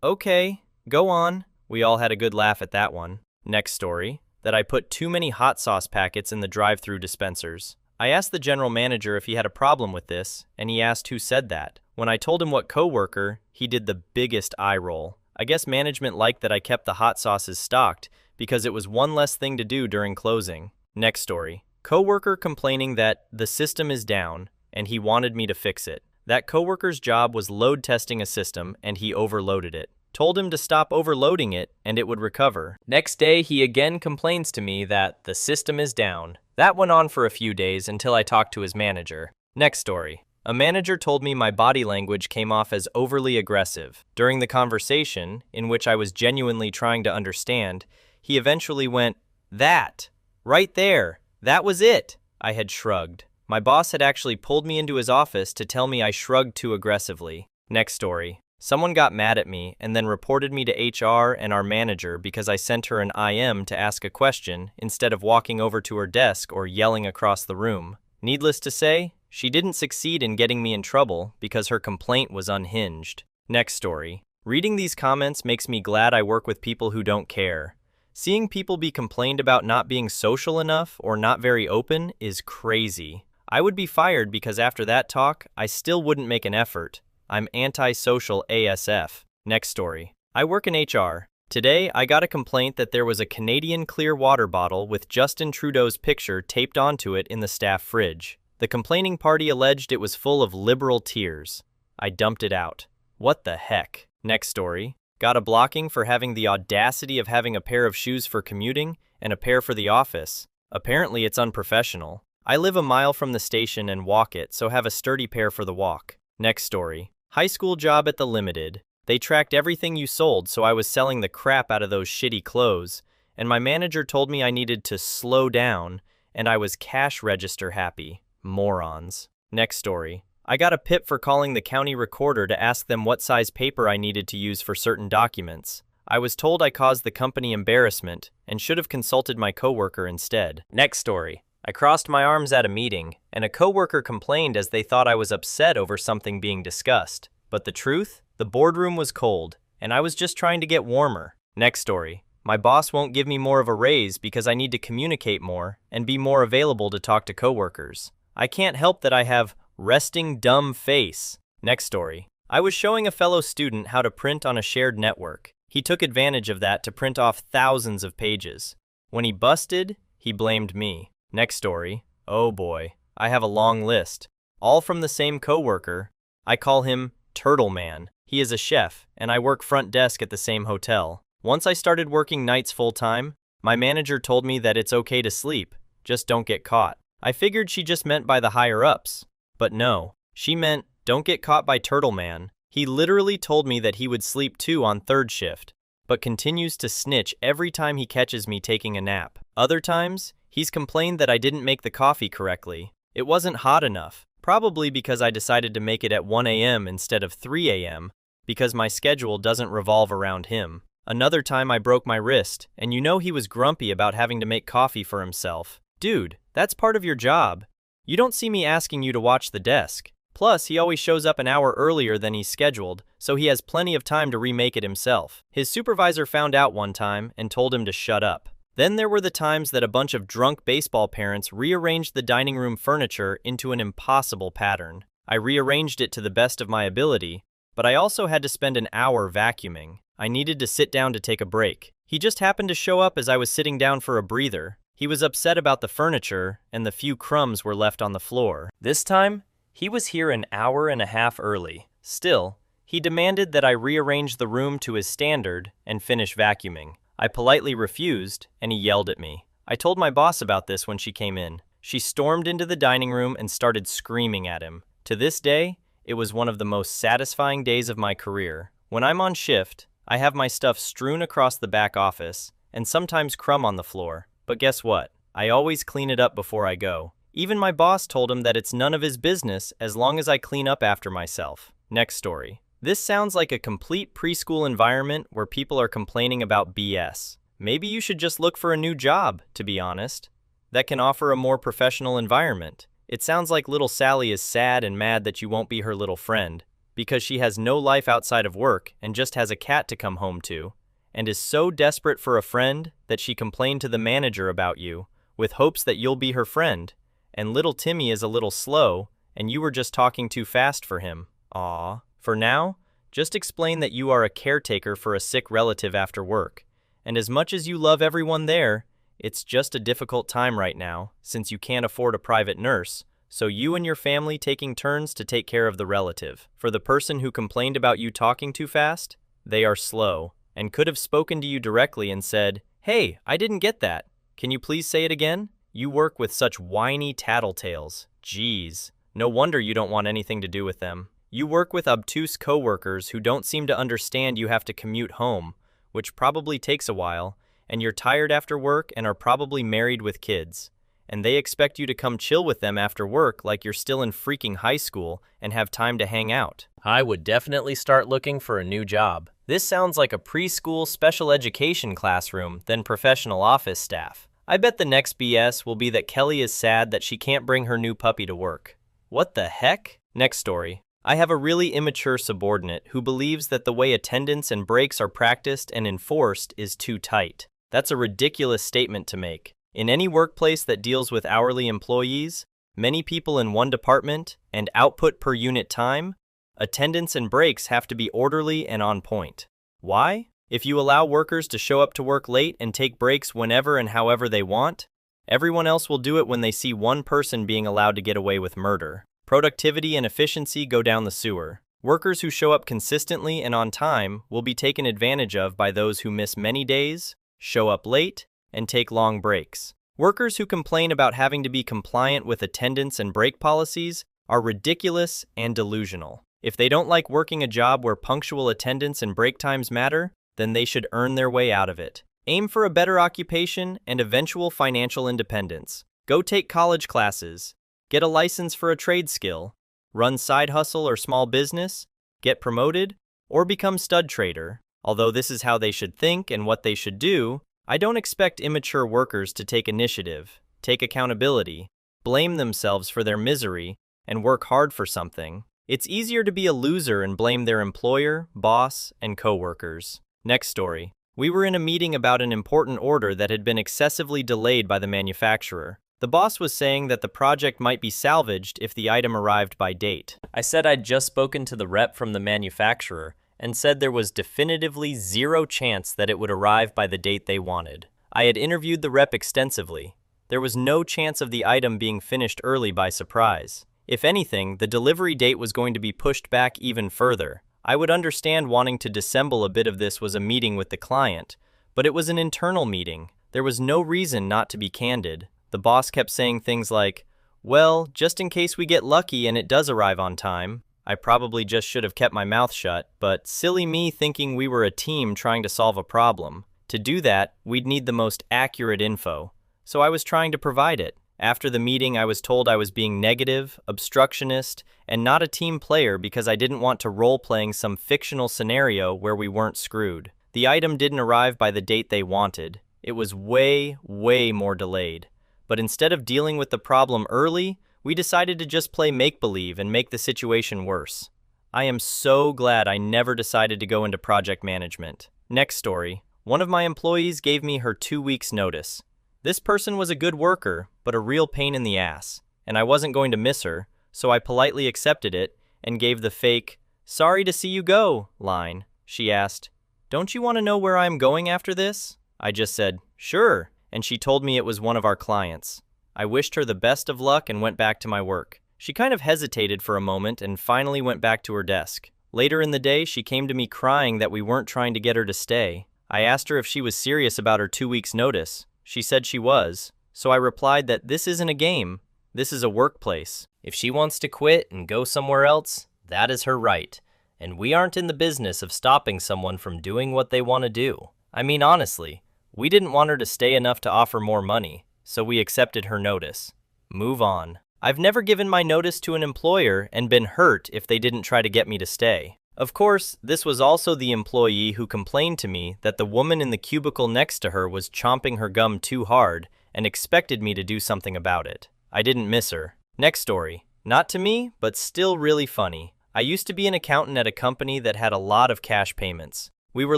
Okay, go on. We all had a good laugh at that one. Next story, that I put too many hot sauce packets in the drive-through dispensers. I asked the general manager if he had a problem with this, and he asked who said that. When I told him what coworker, he did the biggest eye roll. I guess management liked that I kept the hot sauces stocked because it was one less thing to do during closing. Next story, coworker complaining that the system is down and he wanted me to fix it. That coworker's job was load testing a system and he overloaded it. Told him to stop overloading it and it would recover. Next day, he again complains to me that the system is down. That went on for a few days until I talked to his manager. Next story. A manager told me my body language came off as overly aggressive. During the conversation, in which I was genuinely trying to understand, he eventually went, "That! Right there! That was it!" I had shrugged. My boss had actually pulled me into his office to tell me I shrugged too aggressively. Next story. Someone got mad at me and then reported me to HR and our manager because I sent her an IM to ask a question instead of walking over to her desk or yelling across the room. Needless to say, she didn't succeed in getting me in trouble because her complaint was unhinged. Next story. Reading these comments makes me glad I work with people who don't care. Seeing people be complained about not being social enough or not very open is crazy. I would be fired because after that talk, I still wouldn't make an effort. I'm antisocial ASF. Next story. I work in HR. Today, I got a complaint that there was a Canadian clear water bottle with Justin Trudeau's picture taped onto it in the staff fridge. The complaining party alleged it was full of liberal tears. I dumped it out. What the heck? Next story. Got a blocking for having the audacity of having a pair of shoes for commuting and a pair for the office. Apparently it's unprofessional. I live a mile from the station and walk it, so have a sturdy pair for the walk. Next story. High school job at the Limited. They tracked everything you sold, so I was selling the crap out of those shitty clothes, and my manager told me I needed to slow down, and I was cash register happy. Morons. Next story. I got a pip for calling the county recorder to ask them what size paper I needed to use for certain documents. I was told I caused the company embarrassment and should have consulted my coworker instead. Next story. I crossed my arms at a meeting, and a coworker complained as they thought I was upset over something being discussed. But the truth? The boardroom was cold, and I was just trying to get warmer. Next story. My boss won't give me more of a raise because I need to communicate more and be more available to talk to coworkers. I can't help that I have resting dumb face. Next story. I was showing a fellow student how to print on a shared network. He took advantage of that to print off thousands of pages. When he busted, he blamed me. Next story. Oh boy, I have a long list. All from the same coworker. I call him Turtle Man. He is a chef, and I work front desk at the same hotel. Once I started working nights full-time, my manager told me that it's okay to sleep, just don't get caught. I figured she just meant by the higher-ups. But no, she meant don't get caught by Turtle Man. He literally told me that he would sleep too on third shift, but continues to snitch every time he catches me taking a nap. Other times, he's complained that I didn't make the coffee correctly. It wasn't hot enough, probably because I decided to make it at 1 a.m. instead of 3 a.m., because my schedule doesn't revolve around him. Another time I broke my wrist, and you know he was grumpy about having to make coffee for himself. Dude, that's part of your job. You don't see me asking you to watch the desk. Plus, he always shows up an hour earlier than he's scheduled, so he has plenty of time to remake it himself. His supervisor found out one time and told him to shut up. Then there were the times that a bunch of drunk baseball parents rearranged the dining room furniture into an impossible pattern. I rearranged it to the best of my ability, but I also had to spend an hour vacuuming. I needed to sit down to take a break. He just happened to show up as I was sitting down for a breather. He was upset about the furniture, and the few crumbs were left on the floor. This time, he was here an hour and a half early. Still, he demanded that I rearrange the room to his standard and finish vacuuming. I politely refused, and he yelled at me. I told my boss about this when she came in. She stormed into the dining room and started screaming at him. To this day, it was one of the most satisfying days of my career. When I'm on shift, I have my stuff strewn across the back office, and sometimes crumb on the floor. But guess what? I always clean it up before I go. Even my boss told him that it's none of his business as long as I clean up after myself. Next story. This sounds like a complete preschool environment where people are complaining about BS. Maybe you should just look for a new job, to be honest, that can offer a more professional environment. It sounds like little Sally is sad and mad that you won't be her little friend, because she has no life outside of work and just has a cat to come home to, and is so desperate for a friend that she complained to the manager about you, with hopes that you'll be her friend, and little Timmy is a little slow, and you were just talking too fast for him. Aw. For now, just explain that you are a caretaker for a sick relative after work, and as much as you love everyone there, it's just a difficult time right now, since you can't afford a private nurse, so you and your family taking turns to take care of the relative. For the person who complained about you talking too fast, they are slow, and could have spoken to you directly and said, "Hey, I didn't get that. Can you please say it again?" You work with such whiny tattletales. Jeez, no wonder you don't want anything to do with them. You work with obtuse coworkers who don't seem to understand you have to commute home, which probably takes a while, and you're tired after work and are probably married with kids, and they expect you to come chill with them after work like you're still in freaking high school and have time to hang out. I would definitely start looking for a new job. This sounds like a preschool special education classroom than professional office staff. I bet the next BS will be that Kelly is sad that she can't bring her new puppy to work. What the heck? Next story. I have a really immature subordinate who believes that the way attendance and breaks are practiced and enforced is too tight. That's a ridiculous statement to make. In any workplace that deals with hourly employees, many people in one department, and output per unit time, attendance and breaks have to be orderly and on point. Why? If you allow workers to show up to work late and take breaks whenever and however they want, everyone else will do it when they see one person being allowed to get away with murder. Productivity and efficiency go down the sewer. Workers who show up consistently and on time will be taken advantage of by those who miss many days, show up late, and take long breaks. Workers who complain about having to be compliant with attendance and break policies are ridiculous and delusional. If they don't like working a job where punctual attendance and break times matter, then they should earn their way out of it. Aim for a better occupation and eventual financial independence. Go take college classes, get a license for a trade skill, run side hustle or small business, get promoted, or become stud trader. Although this is how they should think and what they should do, I don't expect immature workers to take initiative, take accountability, blame themselves for their misery, and work hard for something. It's easier to be a loser and blame their employer, boss, and coworkers. Next story. We were in a meeting about an important order that had been excessively delayed by the manufacturer. The boss was saying that the project might be salvaged if the item arrived by date. I said I'd just spoken to the rep from the manufacturer and said there was definitively zero chance that it would arrive by the date they wanted. I had interviewed the rep extensively. There was no chance of the item being finished early by surprise. If anything, the delivery date was going to be pushed back even further. I would understand wanting to dissemble a bit of this was a meeting with the client, but it was an internal meeting. There was no reason not to be candid. The boss kept saying things like, "Well, just in case we get lucky and it does arrive on time." I probably just should have kept my mouth shut, but silly me thinking we were a team trying to solve a problem. To do that, we'd need the most accurate info, so I was trying to provide it. After the meeting, I was told I was being negative, obstructionist, and not a team player because I didn't want to role-playing some fictional scenario where we weren't screwed. The item didn't arrive by the date they wanted. It was way more delayed. But instead of dealing with the problem early, we decided to just play make-believe and make the situation worse. I am so glad I never decided to go into project management. Next story. One of my employees gave me her 2 weeks notice. This person was a good worker, but a real pain in the ass, and I wasn't going to miss her, so I politely accepted it and gave the fake, "Sorry to see you go" line. She asked, "Don't you want to know where I'm going after this?" I just said, "Sure," and she told me it was one of our clients. I wished her the best of luck and went back to my work. She kind of hesitated for a moment and finally went back to her desk. Later in the day, she came to me crying that we weren't trying to get her to stay. I asked her if she was serious about her 2 weeks notice. She said she was, so I replied that this isn't a game, this is a workplace. If she wants to quit and go somewhere else, that is her right, and we aren't in the business of stopping someone from doing what they want to do. I mean, honestly, we didn't want her to stay enough to offer more money, so we accepted her notice. Move on. I've never given my notice to an employer and been hurt if they didn't try to get me to stay. Of course, this was also the employee who complained to me that the woman in the cubicle next to her was chomping her gum too hard and expected me to do something about it. I didn't miss her. Next story. Not to me, but still really funny. I used to be an accountant at a company that had a lot of cash payments. We were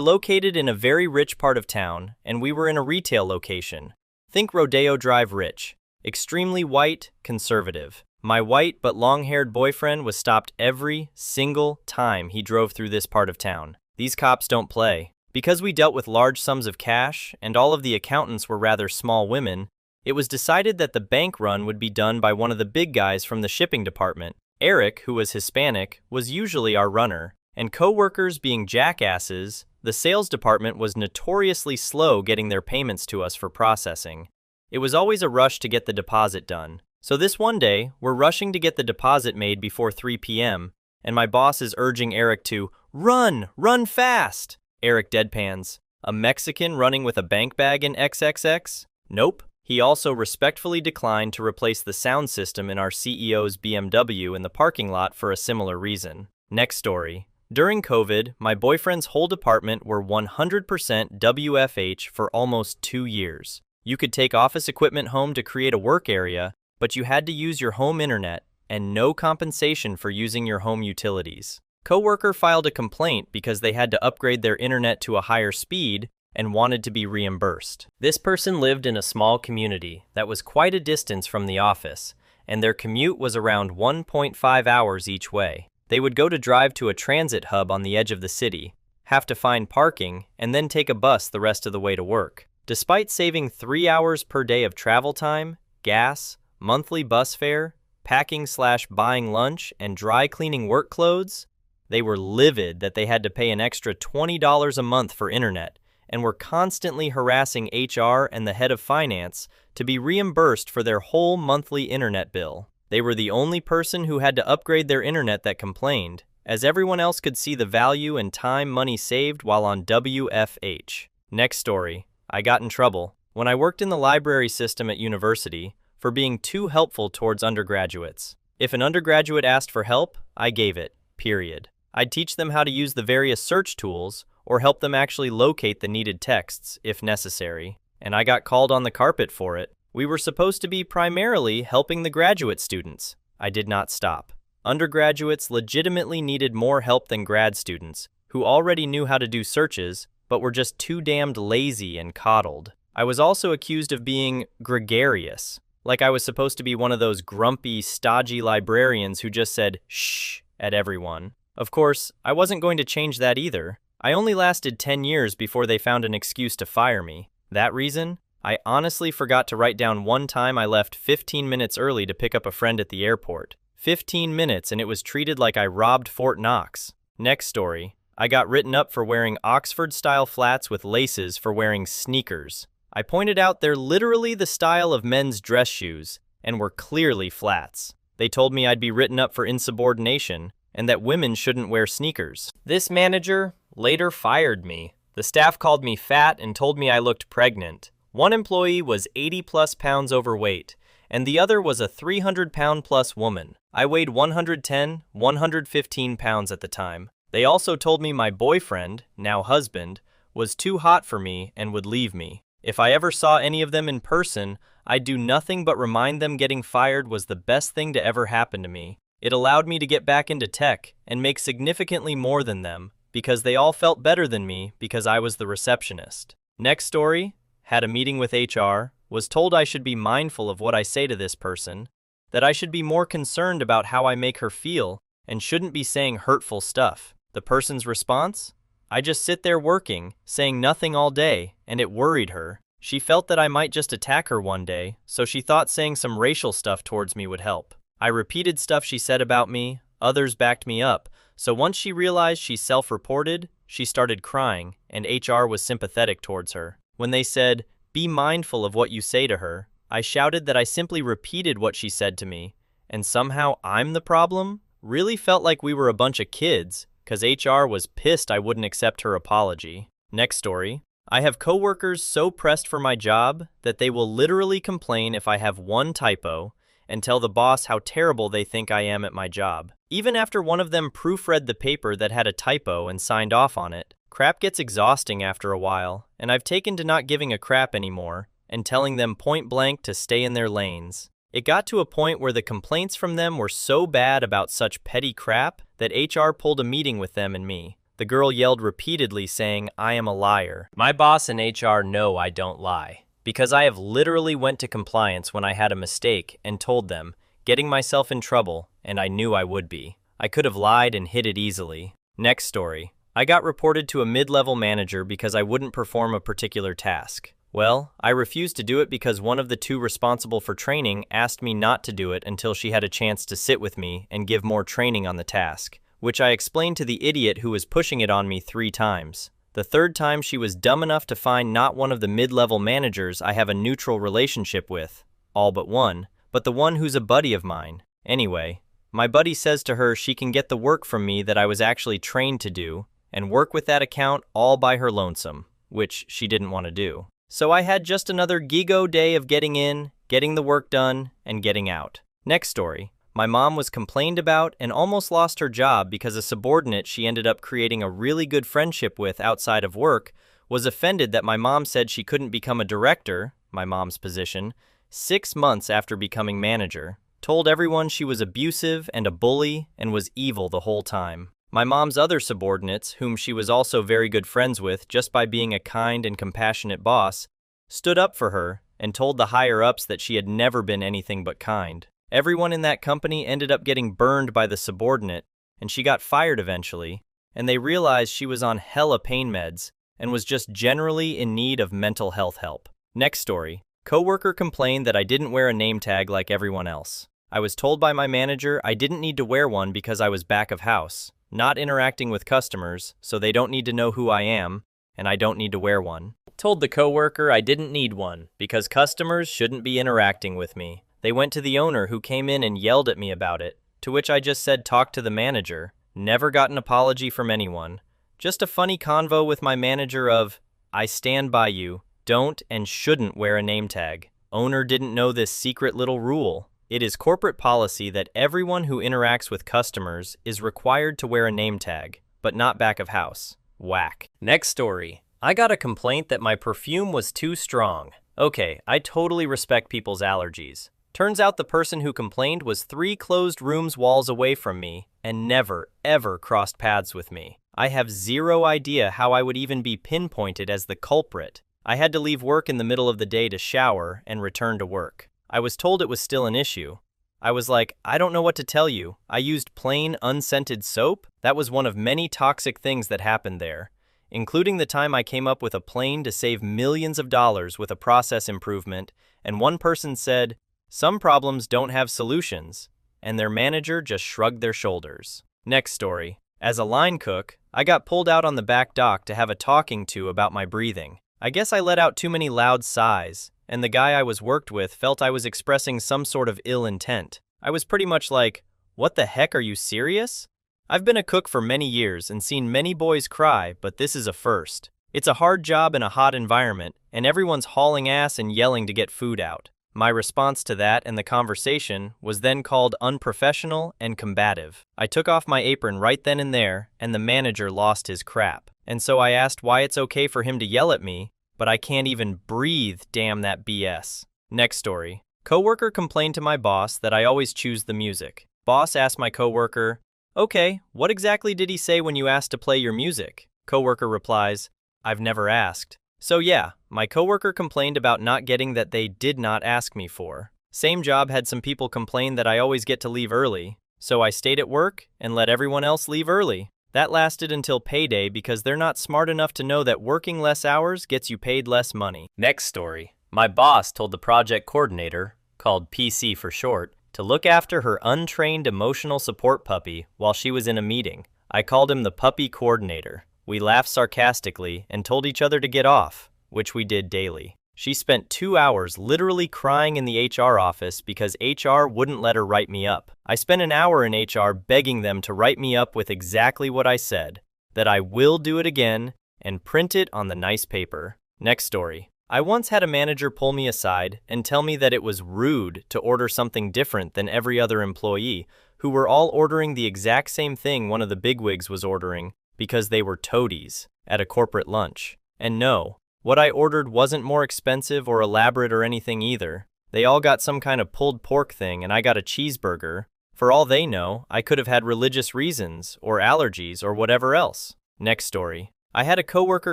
located in a very rich part of town, and we were in a retail location. Think Rodeo Drive rich. Extremely white, conservative. My white but long-haired boyfriend was stopped every single time he drove through this part of town. These cops don't play. Because we dealt with large sums of cash, and all of the accountants were rather small women, it was decided that the bank run would be done by one of the big guys from the shipping department. Eric, who was Hispanic, was usually our runner, and coworkers being jackasses, the sales department was notoriously slow getting their payments to us for processing. It was always a rush to get the deposit done. So this one day, we're rushing to get the deposit made before 3 p.m., and my boss is urging Eric to run fast. Eric deadpans, a Mexican running with a bank bag in XXX? Nope. He also respectfully declined to replace the sound system in our CEO's BMW in the parking lot for a similar reason. Next story. During COVID, my boyfriend's whole department were 100% WFH for almost 2 years. You could take office equipment home to create a work area, but you had to use your home internet and no compensation for using your home utilities. Coworker filed a complaint because they had to upgrade their internet to a higher speed and wanted to be reimbursed. This person lived in a small community that was quite a distance from the office, and their commute was around 1.5 hours each way. They would go to drive to a transit hub on the edge of the city, have to find parking, and then take a bus the rest of the way to work. Despite saving 3 hours per day of travel time, gas, monthly bus fare, packing/buying lunch, and dry cleaning work clothes, they were livid that they had to pay an extra $20 a month for internet and were constantly harassing HR and the head of finance to be reimbursed for their whole monthly internet bill. They were the only person who had to upgrade their internet that complained, as everyone else could see the value and time money saved while on WFH. Next story. I got in trouble when I worked in the library system at university for being too helpful towards undergraduates. If an undergraduate asked for help, I gave it, period. I'd teach them how to use the various search tools or help them actually locate the needed texts, if necessary. And I got called on the carpet for it. We were supposed to be primarily helping the graduate students. I did not stop. Undergraduates legitimately needed more help than grad students, who already knew how to do searches, but were just too damned lazy and coddled. I was also accused of being gregarious, like I was supposed to be one of those grumpy, stodgy librarians who just said shh at everyone. Of course, I wasn't going to change that either. I only lasted 10 years before they found an excuse to fire me. That reason? I honestly forgot to write down one time I left 15 minutes early to pick up a friend at the airport. 15 minutes and it was treated like I robbed Fort Knox. Next story. I got written up for wearing Oxford-style flats with laces for wearing sneakers. I pointed out they're literally the style of men's dress shoes and were clearly flats. They told me I'd be written up for insubordination and that women shouldn't wear sneakers. This manager later fired me. The staff called me fat and told me I looked pregnant. One employee was 80+ pounds overweight, and the other was a 300-pound-plus woman. I weighed 110, 115 pounds at the time. They also told me my boyfriend, now husband, was too hot for me and would leave me. If I ever saw any of them in person, I'd do nothing but remind them getting fired was the best thing to ever happen to me. It allowed me to get back into tech and make significantly more than them because they all felt better than me because I was the receptionist. Next story, had a meeting with HR, was told I should be mindful of what I say to this person, that I should be more concerned about how I make her feel and shouldn't be saying hurtful stuff. The person's response? I just sit there working, saying nothing all day, and it worried her. She felt that I might just attack her one day, so she thought saying some racial stuff towards me would help. I repeated stuff she said about me, others backed me up, so once she realized she self-reported, she started crying, and HR was sympathetic towards her. When they said, "Be mindful of what you say to her," I shouted that I simply repeated what she said to me, and somehow I'm the problem? Really felt like we were a bunch of kids, cause HR was pissed I wouldn't accept her apology. Next story. I have coworkers so pressed for my job that they will literally complain if I have one typo and tell the boss how terrible they think I am at my job. Even after one of them proofread the paper that had a typo and signed off on it, crap gets exhausting after a while, and I've taken to not giving a crap anymore and telling them point blank to stay in their lanes. It got to a point where the complaints from them were so bad about such petty crap that HR pulled a meeting with them and me. The girl yelled repeatedly saying, "I am a liar." My boss and HR know I don't lie, because I have literally went to compliance when I had a mistake and told them, getting myself in trouble, and I knew I would be. I could have lied and hid it easily. Next story. I got reported to a mid-level manager because I wouldn't perform a particular task. Well, I refused to do it because one of the two responsible for training asked me not to do it until she had a chance to sit with me and give more training on the task, which I explained to the idiot who was pushing it on me 3 times. The third time she was dumb enough to find not one of the mid-level managers I have a neutral relationship with, all but one, but the one who's a buddy of mine. Anyway, my buddy says to her she can get the work from me that I was actually trained to do and work with that account all by her lonesome, which she didn't want to do. So I had just another gigo day of getting in, getting the work done, and getting out. Next story. My mom was complained about and almost lost her job because a subordinate she ended up creating a really good friendship with outside of work was offended that my mom said she couldn't become a director, my mom's position, 6 months after becoming manager, told everyone she was abusive and a bully and was evil the whole time. My mom's other subordinates, whom she was also very good friends with just by being a kind and compassionate boss, stood up for her and told the higher-ups that she had never been anything but kind. Everyone in that company ended up getting burned by the subordinate, and she got fired eventually, and they realized she was on hella pain meds and was just generally in need of mental health help. Next story. Coworker complained that I didn't wear a name tag like everyone else. I was told by my manager I didn't need to wear one because I was back of house, not interacting with customers, so they don't need to know who I am, and I don't need to wear one. Told the coworker I didn't need one because customers shouldn't be interacting with me. They went to the owner who came in and yelled at me about it, to which I just said talk to the manager, never got an apology from anyone. Just a funny convo with my manager of, I stand by you, don't and shouldn't wear a name tag. Owner didn't know this secret little rule. It is corporate policy that everyone who interacts with customers is required to wear a name tag, but not back of house. Whack. Next story. I got a complaint that my perfume was too strong. Okay, I totally respect people's allergies. Turns out the person who complained was 3 closed rooms walls away from me and never, ever crossed paths with me. I have zero idea how I would even be pinpointed as the culprit. I had to leave work in the middle of the day to shower and return to work. I was told it was still an issue. I was like, I don't know what to tell you. I used plain, unscented soap. That was one of many toxic things that happened there, including the time I came up with a plan to save millions of dollars with a process improvement, and one person said, some problems don't have solutions, and their manager just shrugged their shoulders. Next story. As a line cook, I got pulled out on the back dock to have a talking to about my breathing. I guess I let out too many loud sighs, and the guy I was worked with felt I was expressing some sort of ill intent. I was pretty much like, what the heck, are you serious? I've been a cook for many years and seen many boys cry, but this is a first. It's a hard job in a hot environment, and everyone's hauling ass and yelling to get food out. My response to that and the conversation was then called unprofessional and combative. I took off my apron right then and there, and the manager lost his crap. And so I asked why it's okay for him to yell at me, but I can't even breathe, damn that BS. Next story. Coworker complained to my boss that I always choose the music. Boss asked my coworker, okay, what exactly did he say when you asked to play your music? Coworker replies, I've never asked. So yeah, my coworker complained about not getting that they did not ask me for. Same job had some people complain that I always get to leave early, so I stayed at work and let everyone else leave early. That lasted until payday because they're not smart enough to know that working less hours gets you paid less money. Next story. My boss told the project coordinator, called PC for short, to look after her untrained emotional support puppy while she was in a meeting. I called him the puppy coordinator. We laughed sarcastically and told each other to get off, which we did daily. She spent 2 hours literally crying in the HR office because HR wouldn't let her write me up. I spent an hour in HR begging them to write me up with exactly what I said, that I will do it again, and print it on the nice paper. Next story. I once had a manager pull me aside and tell me that it was rude to order something different than every other employee, who were all ordering the exact same thing one of the bigwigs was ordering because they were toadies at a corporate lunch. And no, what I ordered wasn't more expensive or elaborate or anything either. They all got some kind of pulled pork thing and I got a cheeseburger. For all they know, I could have had religious reasons, or allergies, or whatever else. Next story. I had a coworker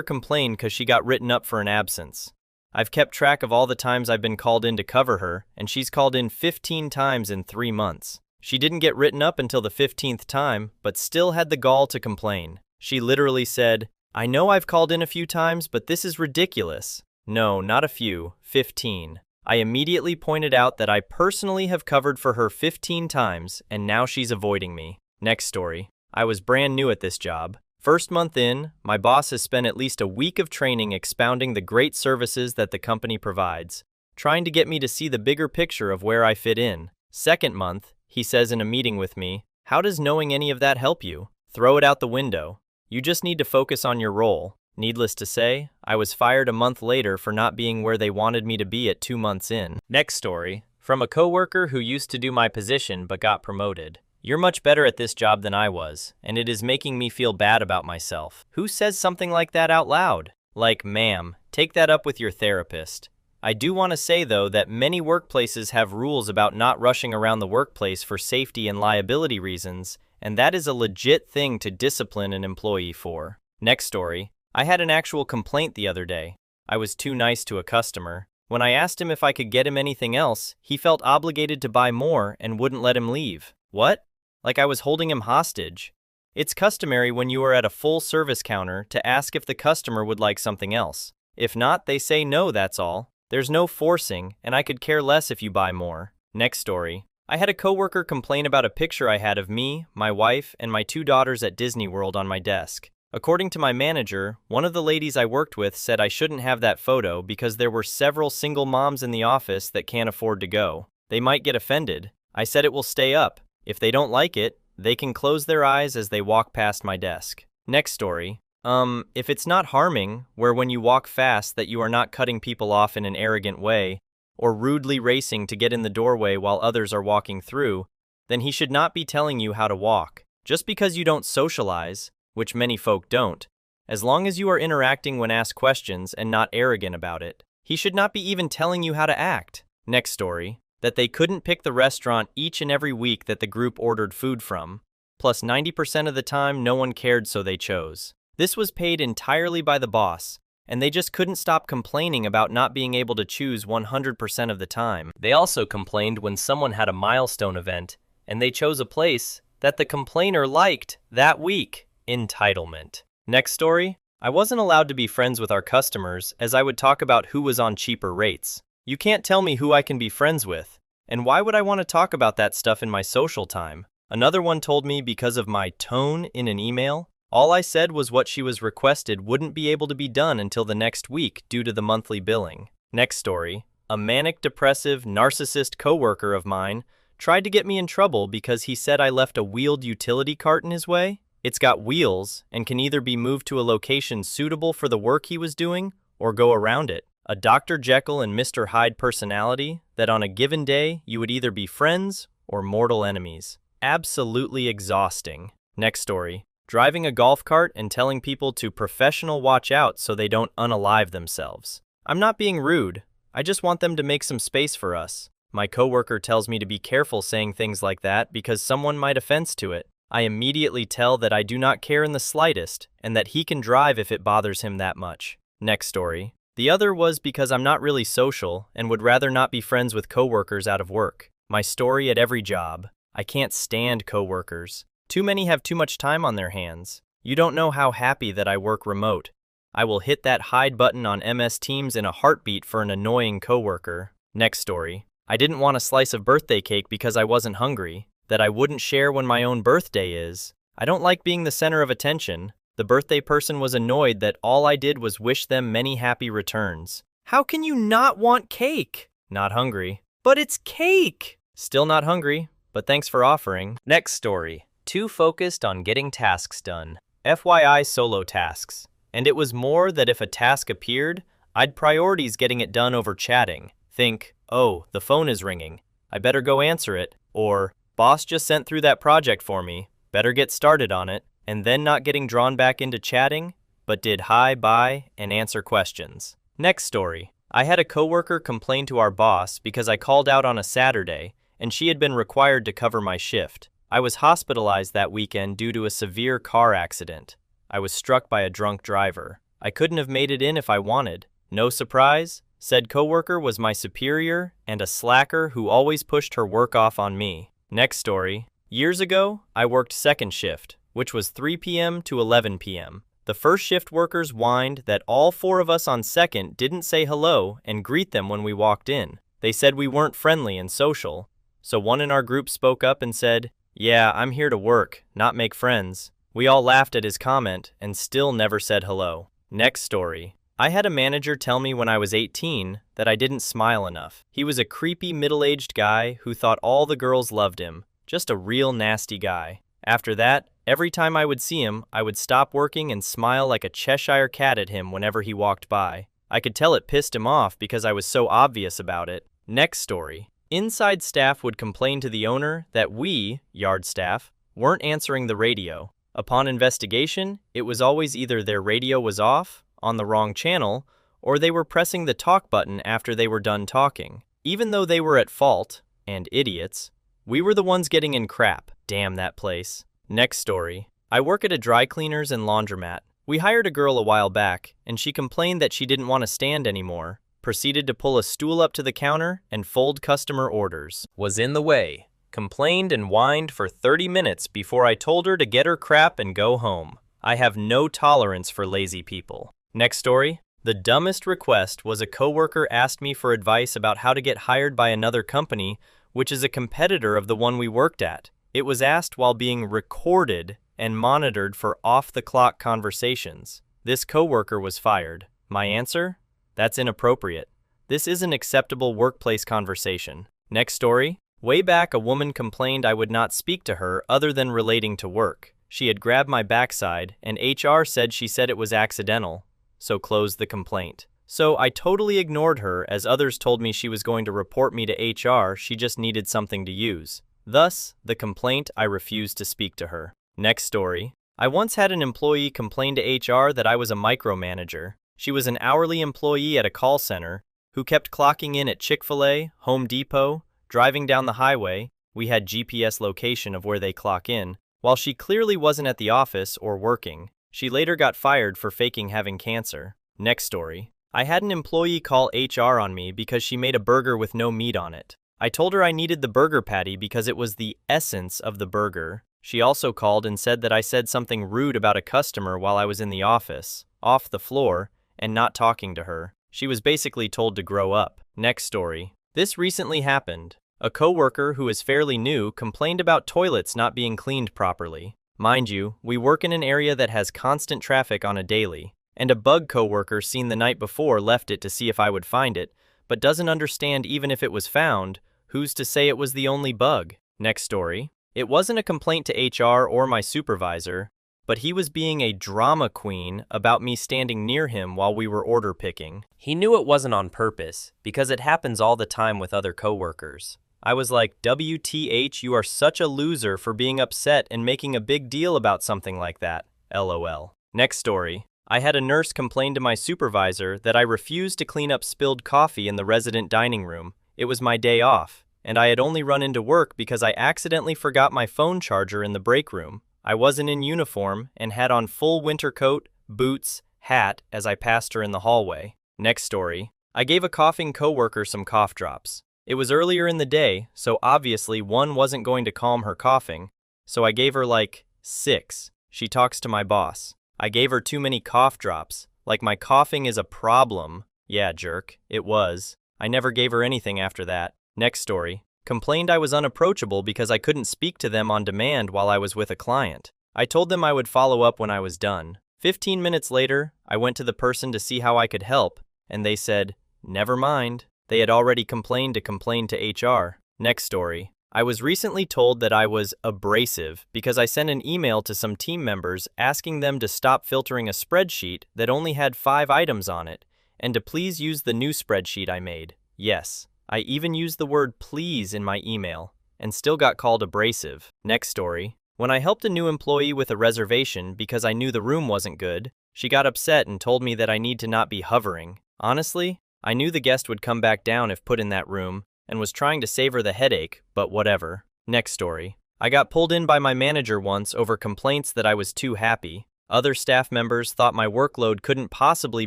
complain because she got written up for an absence. I've kept track of all the times I've been called in to cover her, and she's called in 15 times in 3 months. She didn't get written up until the 15th time, but still had the gall to complain. She literally said, "I know I've called in a few times, but this is ridiculous." No, not a few, 15. I immediately pointed out that I personally have covered for her 15 times, and now she's avoiding me. Next story. I was brand new at this job. First month in, my boss has spent at least a week of training expounding the great services that the company provides, trying to get me to see the bigger picture of where I fit in. Second month, he says in a meeting with me, "How does knowing any of that help you? Throw it out the window. You just need to focus on your role." Needless to say, I was fired a month later for not being where they wanted me to be at 2 months in. Next story. From a coworker who used to do my position but got promoted. "You're much better at this job than I was, and it is making me feel bad about myself." Who says something like that out loud? Like, ma'am, take that up with your therapist. I do want to say, though, that many workplaces have rules about not rushing around the workplace for safety and liability reasons, and that is a legit thing to discipline an employee for. Next story. I had an actual complaint the other day. I was too nice to a customer. When I asked him if I could get him anything else, he felt obligated to buy more and wouldn't let him leave. What? Like I was holding him hostage. It's customary when you are at a full service counter to ask if the customer would like something else. If not, they say no, that's all. There's no forcing, and I could care less if you buy more. Next story. I had a coworker complain about a picture I had of me, my wife, and my 2 daughters at Disney World on my desk. According to my manager, one of the ladies I worked with said I shouldn't have that photo because there were several single moms in the office that can't afford to go. They might get offended. I said it will stay up. If they don't like it, they can close their eyes as they walk past my desk. Next story. If it's not harming, where when you walk fast that you are not cutting people off in an arrogant way, or rudely racing to get in the doorway while others are walking through, then he should not be telling you how to walk. Just because you don't socialize, which many folk don't, as long as you are interacting when asked questions and not arrogant about it, he should not be even telling you how to act. Next story. That they couldn't pick the restaurant each and every week that the group ordered food from, plus 90% of the time no one cared so they chose. This was paid entirely by the boss, and they just couldn't stop complaining about not being able to choose 100% of the time. They also complained when someone had a milestone event, and they chose a place that the complainer liked that week. Entitlement. Next story. I wasn't allowed to be friends with our customers as I would talk about who was on cheaper rates. You can't tell me who I can be friends with, and why would I want to talk about that stuff in my social time? Another one told me because of my tone in an email, all I said was what she was requested wouldn't be able to be done until the next week due to the monthly billing. Next story. A manic, depressive, narcissist coworker of mine tried to get me in trouble because he said I left a wheeled utility cart in his way. It's got wheels and can either be moved to a location suitable for the work he was doing or go around it. A Dr. Jekyll and Mr. Hyde personality that on a given day you would either be friends or mortal enemies. Absolutely exhausting. Next story. Driving a golf cart and telling people to professional watch out so they don't unalive themselves. I'm not being rude. I just want them to make some space for us. My coworker tells me to be careful saying things like that because someone might offend to it. I immediately tell that I do not care in the slightest and that he can drive if it bothers him that much. Next story. The other was because I'm not really social and would rather not be friends with coworkers out of work. My story at every job. I can't stand coworkers. Too many have too much time on their hands. You don't know how happy that I work remote. I will hit that hide button on MS Teams in a heartbeat for an annoying coworker. Next story. I didn't want a slice of birthday cake because I wasn't hungry. That I wouldn't share when my own birthday is. I don't like being the center of attention. The birthday person was annoyed that all I did was wish them many happy returns. How can you not want cake? Not hungry. But it's cake! Still not hungry, but thanks for offering. Next story. Too focused on getting tasks done. FYI solo tasks. And it was more that if a task appeared, I'd priorities getting it done over chatting. Think, oh, the phone is ringing. I better go answer it. Or, boss just sent through that project for me. Better get started on it. And then not getting drawn back into chatting, but did hi, bye, and answer questions. Next story. I had a coworker complain to our boss because I called out on a Saturday and she had been required to cover my shift. I was hospitalized that weekend due to a severe car accident. I was struck by a drunk driver. I couldn't have made it in if I wanted. No surprise, said coworker was my superior and a slacker who always pushed her work off on me. Next story. Years ago, I worked second shift, which was 3 p.m. to 11 p.m. The first shift workers whined that all 4 of us on second didn't say hello and greet them when we walked in. They said we weren't friendly and social. So one in our group spoke up and said, "Yeah, I'm here to work, not make friends." We all laughed at his comment and still never said hello. Next story. I had a manager tell me when I was 18 that I didn't smile enough. He was a creepy middle-aged guy who thought all the girls loved him. Just a real nasty guy. After that, every time I would see him, I would stop working and smile like a Cheshire cat at him whenever he walked by. I could tell it pissed him off because I was so obvious about it. Next story. Inside staff would complain to the owner that we, yard staff, weren't answering the radio. Upon investigation, it was always either their radio was off, on the wrong channel, or they were pressing the talk button after they were done talking. Even though they were at fault, and idiots, we were the ones getting in crap. Damn that place. Next story. I work at a dry cleaners and laundromat. We hired a girl a while back, and she complained that she didn't want to stand anymore, proceeded to pull a stool up to the counter and fold customer orders. Was in the way. Complained and whined for 30 minutes before I told her to get her crap and go home. I have no tolerance for lazy people. Next story. The dumbest request was a coworker asked me for advice about how to get hired by another company, which is a competitor of the one we worked at. It was asked while being recorded and monitored for off-the-clock conversations. This coworker was fired. My answer? That's inappropriate. This isn't acceptable workplace conversation. Next story. Way back, a woman complained I would not speak to her other than relating to work. She had grabbed my backside, and HR said she said it was accidental, so closed the complaint. So I totally ignored her as others told me she was going to report me to HR, she just needed something to use. Thus, the complaint, I refused to speak to her. Next story. I once had an employee complain to HR that I was a micromanager. She was an hourly employee at a call center who kept clocking in at Chick-fil-A, Home Depot, driving down the highway, we had GPS location of where they clock in, while she clearly wasn't at the office or working. She later got fired for faking having cancer. Next story. I had an employee call HR on me because she made a burger with no meat on it. I told her I needed the burger patty because it was the essence of the burger. She also called and said that I said something rude about a customer while I was in the office, off the floor, and not talking to her. She was basically told to grow up. Next story. This recently happened. A coworker who is fairly new complained about toilets not being cleaned properly. Mind you, we work in an area that has constant traffic on a daily, and a bug coworker seen the night before left it to see if I would find it, but doesn't understand even if it was found, who's to say it was the only bug? Next story. It wasn't a complaint to HR or my supervisor, but he was being a drama queen about me standing near him while we were order picking. He knew it wasn't on purpose, because it happens all the time with other coworkers. I was like, WTH, you are such a loser for being upset and making a big deal about something like that. LOL. Next story. I had a nurse complain to my supervisor that I refused to clean up spilled coffee in the resident dining room. It was my day off, and I had only run into work because I accidentally forgot my phone charger in the break room. I wasn't in uniform and had on full winter coat, boots, hat as I passed her in the hallway. Next story. I gave a coughing coworker some cough drops. It was earlier in the day, so obviously one wasn't going to calm her coughing, so I gave her like 6. She talks to my boss. I gave her too many cough drops, like my coughing is a problem. Yeah, jerk, it was. I never gave her anything after that. Next story. Complained I was unapproachable because I couldn't speak to them on demand while I was with a client. I told them I would follow up when I was done. 15 minutes later, I went to the person to see how I could help, and they said, never mind. They had already complained to HR. Next story. I was recently told that I was abrasive because I sent an email to some team members asking them to stop filtering a spreadsheet that only had 5 items on it, and to please use the new spreadsheet I made. Yes, I even used the word please in my email, and still got called abrasive. Next story. When I helped a new employee with a reservation because I knew the room wasn't good, she got upset and told me that I need to not be hovering. Honestly, I knew the guest would come back down if put in that room, and was trying to save her the headache, but whatever. Next story. I got pulled in by my manager once over complaints that I was too happy. Other staff members thought my workload couldn't possibly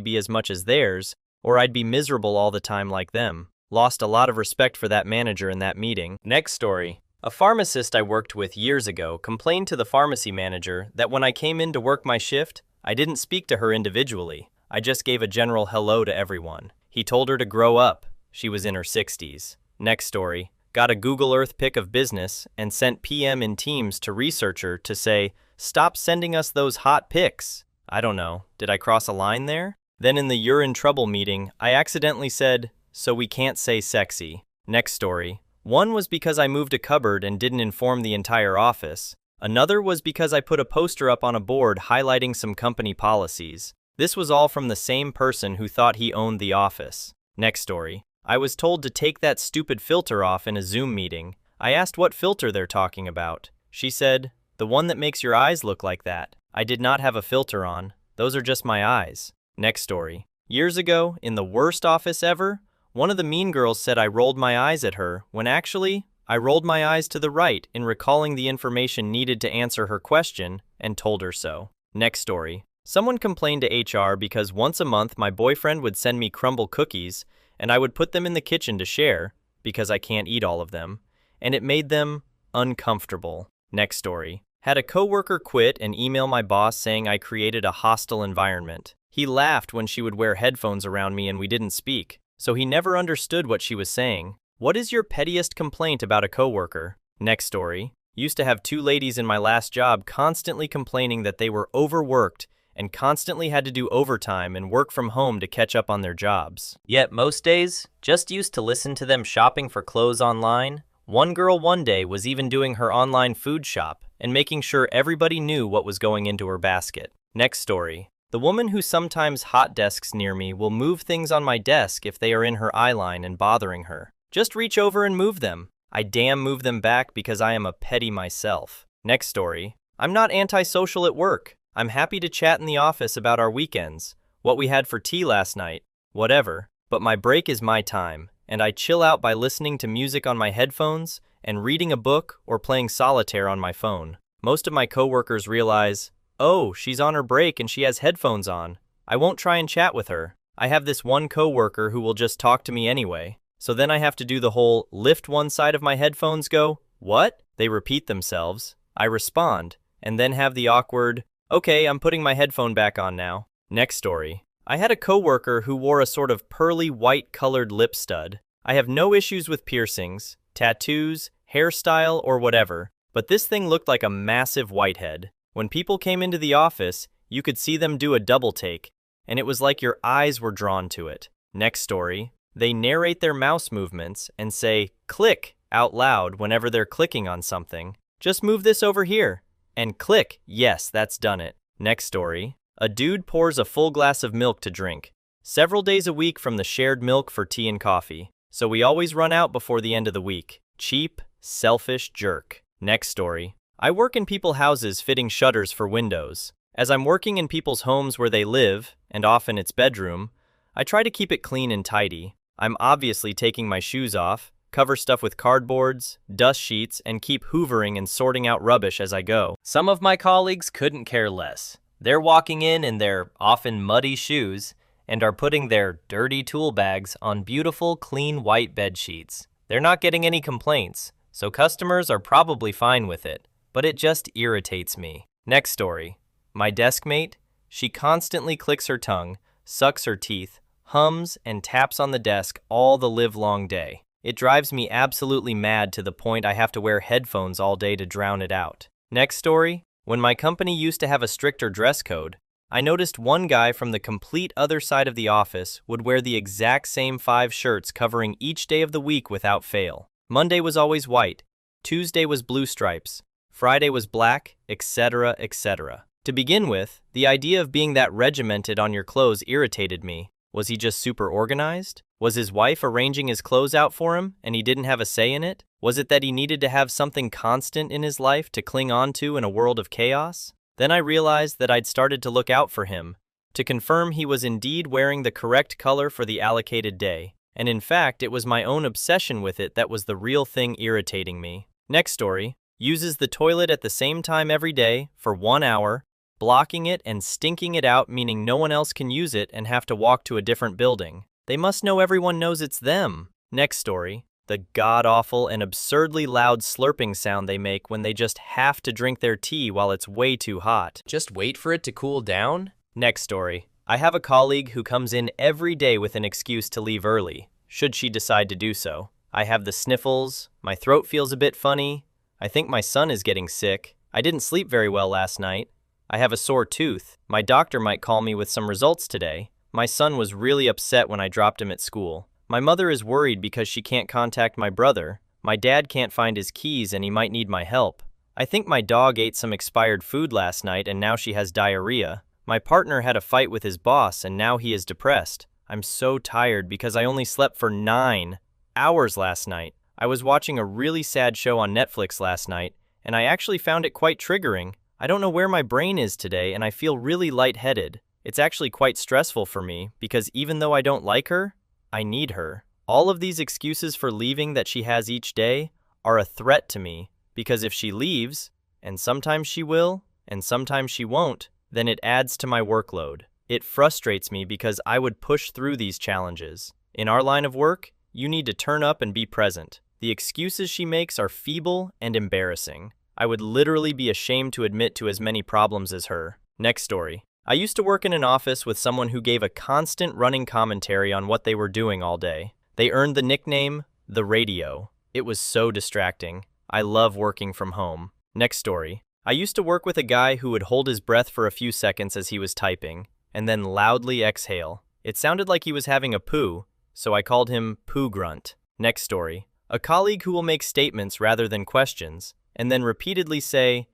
be as much as theirs, or I'd be miserable all the time like them. Lost a lot of respect for that manager in that meeting. Next story. A pharmacist I worked with years ago complained to the pharmacy manager that when I came in to work my shift, I didn't speak to her individually. I just gave a general hello to everyone. He told her to grow up. She was in her 60s. Next story. Got a Google Earth pic of business and sent PM in Teams to researcher to say, "Stop sending us those hot pics." I don't know, did I cross a line there? Then in the "you're in trouble" meeting, I accidentally said, "So we can't say sexy." Next story. One was because I moved a cupboard and didn't inform the entire office. Another was because I put a poster up on a board highlighting some company policies. This was all from the same person who thought he owned the office. Next story. I was told to take that stupid filter off in a Zoom meeting. I asked what filter they're talking about. She said, "The one that makes your eyes look like that." I did not have a filter on. Those are just my eyes. Next story. Years ago, in the worst office ever, one of the mean girls said I rolled my eyes at her, when actually, I rolled my eyes to the right in recalling the information needed to answer her question, and told her so. Next story. Someone complained to HR because once a month my boyfriend would send me crumble cookies, and I would put them in the kitchen to share, because I can't eat all of them, and it made them uncomfortable. Next story. Had a coworker quit and email my boss saying I created a hostile environment. He laughed when she would wear headphones around me and we didn't speak, so he never understood what she was saying. What is your pettiest complaint about a coworker? Next story. Used to have two ladies in my last job constantly complaining that they were overworked and constantly had to do overtime and work from home to catch up on their jobs. Yet most days, just used to listen to them shopping for clothes online. One girl one day was even doing her online food shop and making sure everybody knew what was going into her basket. Next story. The woman who sometimes hot desks near me will move things on my desk if they are in her eye line and bothering her. Just reach over and move them. I damn move them back because I am a petty myself. Next story. I'm not antisocial at work. I'm happy to chat in the office about our weekends, what we had for tea last night, whatever, but my break is my time, and I chill out by listening to music on my headphones and reading a book or playing solitaire on my phone. Most of my coworkers realize, oh, she's on her break and she has headphones on. I won't try and chat with her. I have this one coworker who will just talk to me anyway, so then I have to do the whole lift one side of my headphones go, what? They repeat themselves. I respond, and then have the awkward, okay, I'm putting my headphone back on now. Next story. I had a coworker who wore a sort of pearly white-colored lip stud. I have no issues with piercings, tattoos, hairstyle, or whatever, but this thing looked like a massive whitehead. When people came into the office, you could see them do a double take, and it was like your eyes were drawn to it. Next story. They narrate their mouse movements and say, click, out loud whenever they're clicking on something. Just move this over here. And click, yes, that's done it. Next story. A dude pours a full glass of milk to drink, several days a week from the shared milk for tea and coffee. So we always run out before the end of the week. Cheap, selfish jerk. Next story. I work in people's houses fitting shutters for windows. As I'm working in people's homes where they live, and often it's bedroom, I try to keep it clean and tidy. I'm obviously taking my shoes off, cover stuff with cardboards, dust sheets, and keep hoovering and sorting out rubbish as I go. Some of my colleagues couldn't care less. They're walking in their often muddy shoes and are putting their dirty tool bags on beautiful, clean white bed sheets. They're not getting any complaints, so customers are probably fine with it, but it just irritates me. Next story. My desk mate, she constantly clicks her tongue, sucks her teeth, hums, and taps on the desk all the livelong day. It drives me absolutely mad to the point I have to wear headphones all day to drown it out. Next story. When my company used to have a stricter dress code, I noticed one guy from the complete other side of the office would wear the exact same 5 shirts covering each day of the week without fail. Monday was always white, Tuesday was blue stripes, Friday was black, etc., etc. To begin with, the idea of being that regimented on your clothes irritated me. Was he just super organized? Was his wife arranging his clothes out for him and he didn't have a say in it? Was it that he needed to have something constant in his life to cling on to in a world of chaos? Then I realized that I'd started to look out for him, to confirm he was indeed wearing the correct color for the allocated day. And in fact, it was my own obsession with it that was the real thing irritating me. Next story. Uses the toilet at the same time every day for 1 hour, blocking it and stinking it out, meaning no one else can use it and have to walk to a different building. They must know everyone knows it's them. Next story. The god-awful and absurdly loud slurping sound they make when they just have to drink their tea while it's way too hot. Just wait for it to cool down? Next story. I have a colleague who comes in every day with an excuse to leave early, should she decide to do so. I have the sniffles, my throat feels a bit funny, I think my son is getting sick, I didn't sleep very well last night, I have a sore tooth, my doctor might call me with some results today, my son was really upset when I dropped him at school, my mother is worried because she can't contact my brother, my dad can't find his keys and he might need my help, I think my dog ate some expired food last night and now she has diarrhea, my partner had a fight with his boss and now he is depressed, I'm so tired because I only slept for 9 hours last night. I was watching a really sad show on Netflix last night, and I actually found it quite triggering. I don't know where my brain is today, and I feel really lightheaded. It's actually quite stressful for me, because even though I don't like her, I need her. All of these excuses for leaving that she has each day are a threat to me, because if she leaves, and sometimes she will, and sometimes she won't, then it adds to my workload. It frustrates me because I would push through these challenges. In our line of work, you need to turn up and be present. The excuses she makes are feeble and embarrassing. I would literally be ashamed to admit to as many problems as her. Next story. I used to work in an office with someone who gave a constant running commentary on what they were doing all day. They earned the nickname, the radio. It was so distracting. I love working from home. Next story. I used to work with a guy who would hold his breath for a few seconds as he was typing, and then loudly exhale. It sounded like he was having a poo, so I called him Poo Grunt. Next story. A colleague who will make statements rather than questions, and then repeatedly say,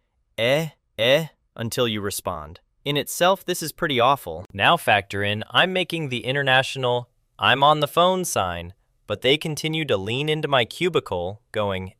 until you respond. In itself, this is pretty awful. Now factor in, I'm making the international, I'm on the phone sign, but they continue to lean into my cubicle, going,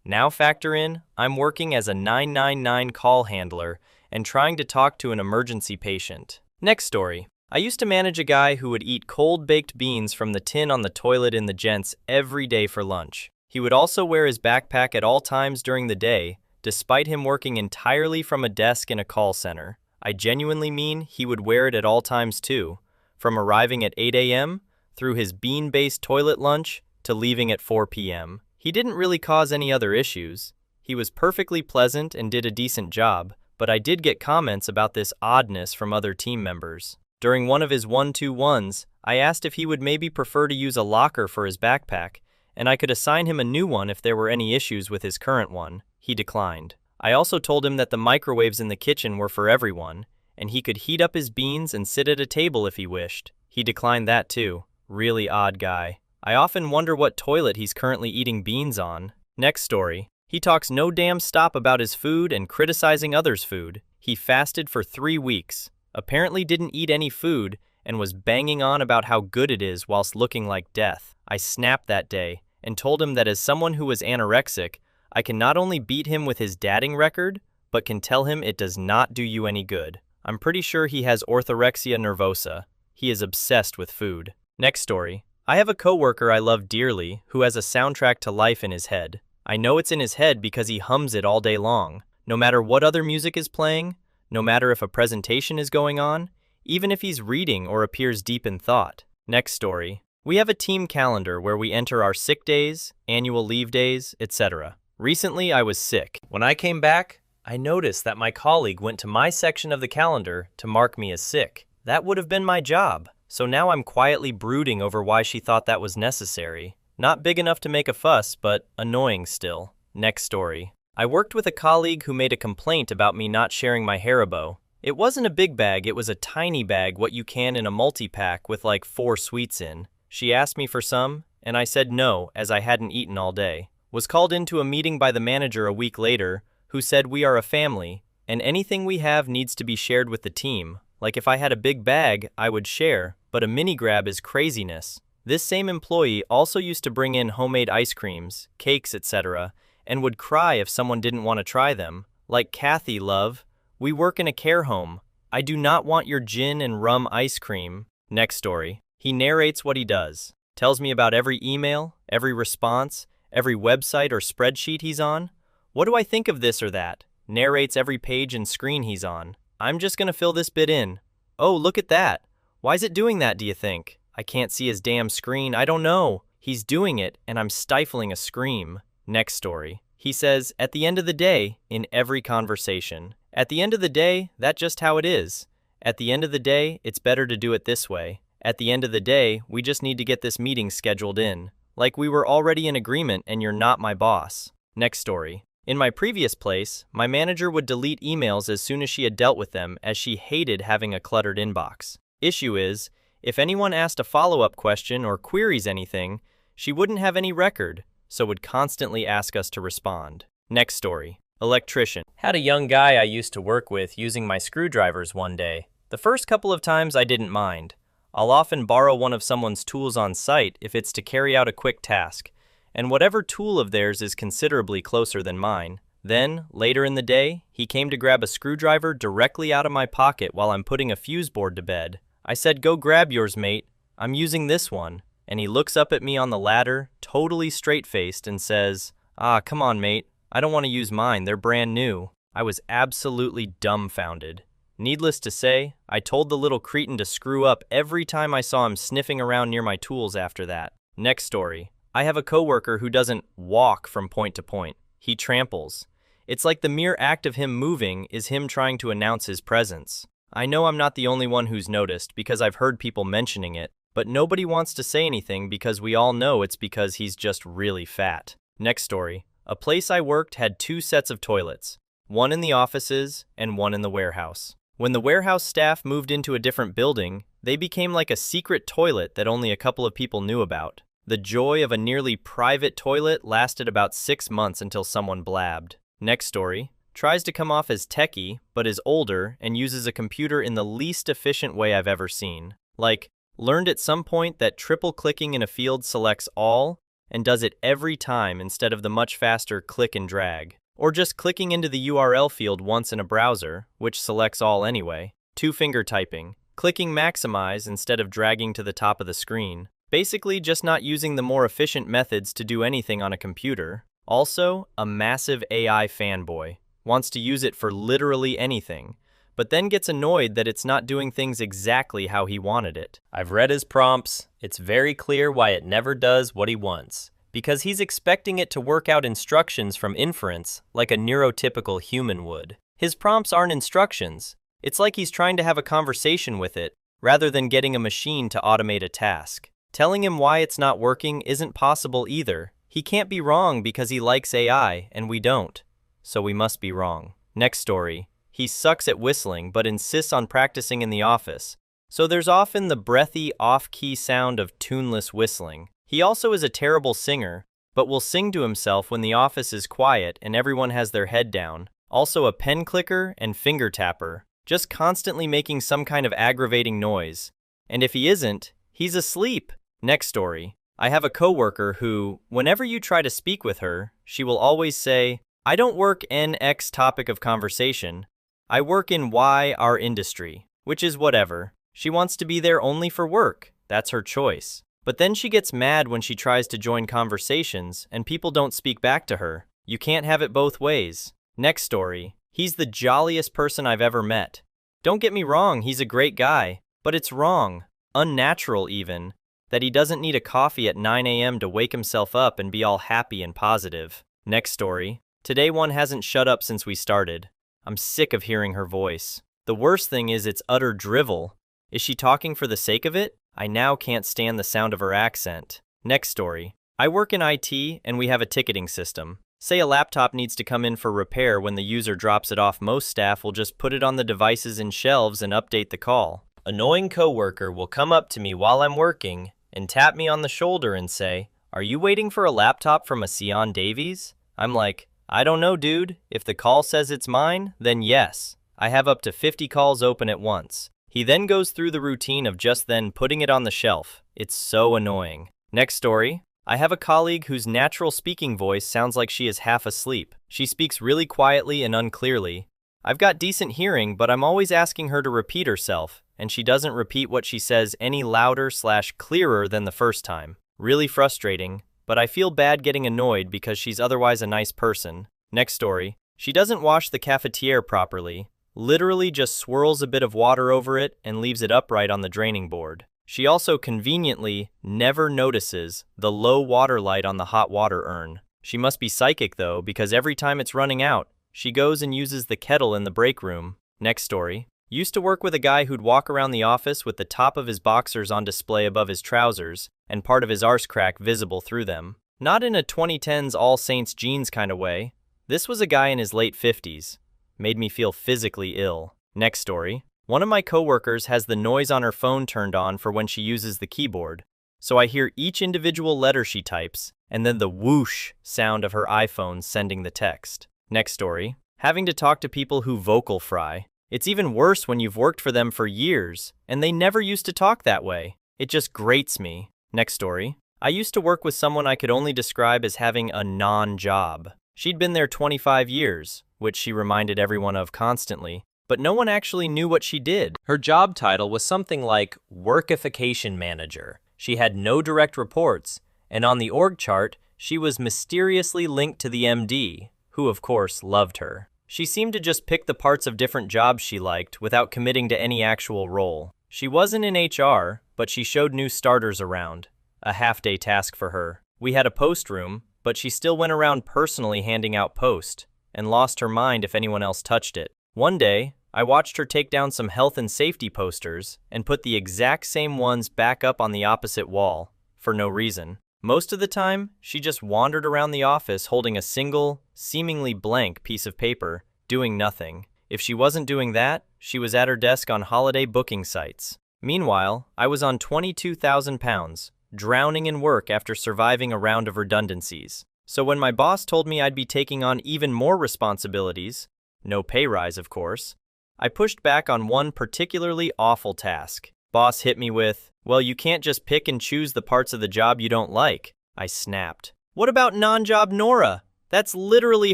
Now factor in, I'm working as a 999 call handler and trying to talk to an emergency patient. Next story. I used to manage a guy who would eat cold baked beans from the tin on the toilet in the gents every day for lunch. He would also wear his backpack at all times during the day, despite him working entirely from a desk in a call center. I genuinely mean he would wear it at all times too, from arriving at 8 a.m., through his bean-based toilet lunch, to leaving at 4 p.m. He didn't really cause any other issues. He was perfectly pleasant and did a decent job, but I did get comments about this oddness from other team members. During one of his 1-2-1s, I asked if he would maybe prefer to use a locker for his backpack, and I could assign him a new one if there were any issues with his current one. He declined. I also told him that the microwaves in the kitchen were for everyone, and he could heat up his beans and sit at a table if he wished. He declined that too. Really odd guy. I often wonder what toilet he's currently eating beans on. Next story. He talks no damn stop about his food and criticizing others' food. He fasted for 3 weeks, apparently didn't eat any food, and was banging on about how good it is whilst looking like death. I snapped that day and told him that as someone who was anorexic, I can not only beat him with his dadding record, but can tell him it does not do you any good. I'm pretty sure he has orthorexia nervosa. He is obsessed with food. Next story. I have a coworker I love dearly who has a soundtrack to life in his head. I know it's in his head because he hums it all day long. No matter what other music is playing, no matter if a presentation is going on, even if he's reading or appears deep in thought. Next story. We have a team calendar where we enter our sick days, annual leave days, etc. Recently, I was sick. When I came back, I noticed that my colleague went to my section of the calendar to mark me as sick. That would have been my job. So now I'm quietly brooding over why she thought that was necessary. Not big enough to make a fuss, but annoying still. Next story. I worked with a colleague who made a complaint about me not sharing my Haribo. It wasn't a big bag, it was a tiny bag, what you can in a multi-pack with like 4 sweets in. She asked me for some, and I said no, as I hadn't eaten all day. Was called into a meeting by the manager a week later, who said we are a family, and anything we have needs to be shared with the team. Like if I had a big bag, I would share, but a mini grab is craziness. This same employee also used to bring in homemade ice creams, cakes, etc., and would cry if someone didn't want to try them. Like Kathy, love, we work in a care home. I do not want your gin and rum ice cream. Next story. He narrates what he does. Tells me about every email, every response, every website or spreadsheet he's on. What do I think of this or that? Narrates every page and screen he's on. I'm just gonna fill this bit in. Oh, look at that. Why is it doing that, do you think? I can't see his damn screen. I don't know. He's doing it, and I'm stifling a scream. Next story. He says, at the end of the day, in every conversation. At the end of the day, that's just how it is. At the end of the day, it's better to do it this way. At the end of the day, we just need to get this meeting scheduled in. Like we were already in agreement and you're not my boss. Next story. In my previous place, my manager would delete emails as soon as she had dealt with them as she hated having a cluttered inbox. Issue is, if anyone asked a follow-up question or queries anything, she wouldn't have any record, so would constantly ask us to respond. Next story. Electrician. Had a young guy I used to work with using my screwdrivers one day. The first couple of times I didn't mind. I'll often borrow one of someone's tools on site if it's to carry out a quick task, and whatever tool of theirs is considerably closer than mine. Then, later in the day, he came to grab a screwdriver directly out of my pocket while I'm putting a fuse board to bed. I said, "Go grab yours, mate. I'm using this one." And he looks up at me on the ladder, totally straight-faced, and says, "Ah, come on, mate. I don't want to use mine. They're brand new." I was absolutely dumbfounded. Needless to say, I told the little cretin to screw up every time I saw him sniffing around near my tools after that. Next story. I have a coworker who doesn't walk from point to point. He tramples. It's like the mere act of him moving is him trying to announce his presence. I know I'm not the only one who's noticed because I've heard people mentioning it, but nobody wants to say anything because we all know it's because he's just really fat. Next story. A place I worked had 2 sets of toilets, one in the offices and one in the warehouse. When the warehouse staff moved into a different building, they became like a secret toilet that only a couple of people knew about. The joy of a nearly private toilet lasted about 6 months until someone blabbed. Next story. Tries to come off as techie, but is older and uses a computer in the least efficient way I've ever seen. Like, learned at some point that triple clicking in a field selects all, and does it every time instead of the much faster click and drag. Or just clicking into the URL field once in a browser, which selects all anyway. 2-finger typing. Clicking maximize instead of dragging to the top of the screen. Basically just not using the more efficient methods to do anything on a computer. Also, a massive AI fanboy. Wants to use it for literally anything, but then gets annoyed that it's not doing things exactly how he wanted it. I've read his prompts. It's very clear why it never does what he wants. Because he's expecting it to work out instructions from inference like a neurotypical human would. His prompts aren't instructions. It's like he's trying to have a conversation with it, rather than getting a machine to automate a task. Telling him why it's not working isn't possible either. He can't be wrong because he likes AI, and we don't. So we must be wrong. Next story. He sucks at whistling, but insists on practicing in the office. So there's often the breathy, off-key sound of tuneless whistling. He also is a terrible singer, but will sing to himself when the office is quiet and everyone has their head down. Also a pen clicker and finger tapper, just constantly making some kind of aggravating noise. And if he isn't, he's asleep. Next story. I have a coworker who, whenever you try to speak with her, she will always say, "I don't work in X topic of conversation. I work in Y, our industry," which is whatever. She wants to be there only for work. That's her choice. But then she gets mad when she tries to join conversations and people don't speak back to her. You can't have it both ways. Next story. He's the jolliest person I've ever met. Don't get me wrong, he's a great guy, but it's wrong, unnatural even, that he doesn't need a coffee at 9 a.m. to wake himself up and be all happy and positive. Next story. Today one hasn't shut up since we started. I'm sick of hearing her voice. The worst thing is it's utter drivel. Is she talking for the sake of it? I now can't stand the sound of her accent. Next story. I work in IT and we have a ticketing system. Say a laptop needs to come in for repair when the user drops it off. Most staff will just put it on the devices and shelves and update the call. Annoying coworker will come up to me while I'm working and tap me on the shoulder and say, "Are you waiting for a laptop from a Sion Davies?" I'm like, "I don't know, dude. If the call says it's mine, then yes." I have up to 50 calls open at once. He then goes through the routine of just then putting it on the shelf. It's so annoying. Next story. I have a colleague whose natural speaking voice sounds like she is half asleep. She speaks really quietly and unclearly. I've got decent hearing, but I'm always asking her to repeat herself, and she doesn't repeat what she says any louder/clearer than the first time. Really frustrating, but I feel bad getting annoyed because she's otherwise a nice person. Next story. She doesn't wash the cafetiere properly, literally just swirls a bit of water over it and leaves it upright on the draining board. She also conveniently never notices the low water light on the hot water urn. She must be psychic though, because every time it's running out, she goes and uses the kettle in the break room. Next story. Used to work with a guy who'd walk around the office with the top of his boxers on display above his trousers and part of his arse crack visible through them. Not in a 2010s All Saints jeans kind of way. This was a guy in his late 50s. Made me feel physically ill. Next story. One of my coworkers has the noise on her phone turned on for when she uses the keyboard. So I hear each individual letter she types, and then the whoosh sound of her iPhone sending the text. Next story. Having to talk to people who vocal fry. It's even worse when you've worked for them for years, and they never used to talk that way. It just grates me. Next story. I used to work with someone I could only describe as having a non-job. She'd been there 25 years, which she reminded everyone of constantly, but no one actually knew what she did. Her job title was something like workification manager. She had no direct reports, and on the org chart, she was mysteriously linked to the MD, who of course loved her. She seemed to just pick the parts of different jobs she liked without committing to any actual role. She wasn't in HR, but she showed new starters around. A half-day task for her. We had a post room, but she still went around personally handing out post, and lost her mind if anyone else touched it. One day, I watched her take down some health and safety posters and put the exact same ones back up on the opposite wall, for no reason. Most of the time, she just wandered around the office holding a single, seemingly blank piece of paper, doing nothing. If she wasn't doing that, she was at her desk on holiday booking sites. Meanwhile, I was on 22,000 pounds, drowning in work after surviving a round of redundancies. So when my boss told me I'd be taking on even more responsibilities, no pay rise of course, I pushed back on one particularly awful task. Boss hit me with, "Well, you can't just pick and choose the parts of the job you don't like." I snapped. "What about non-job Nora? That's literally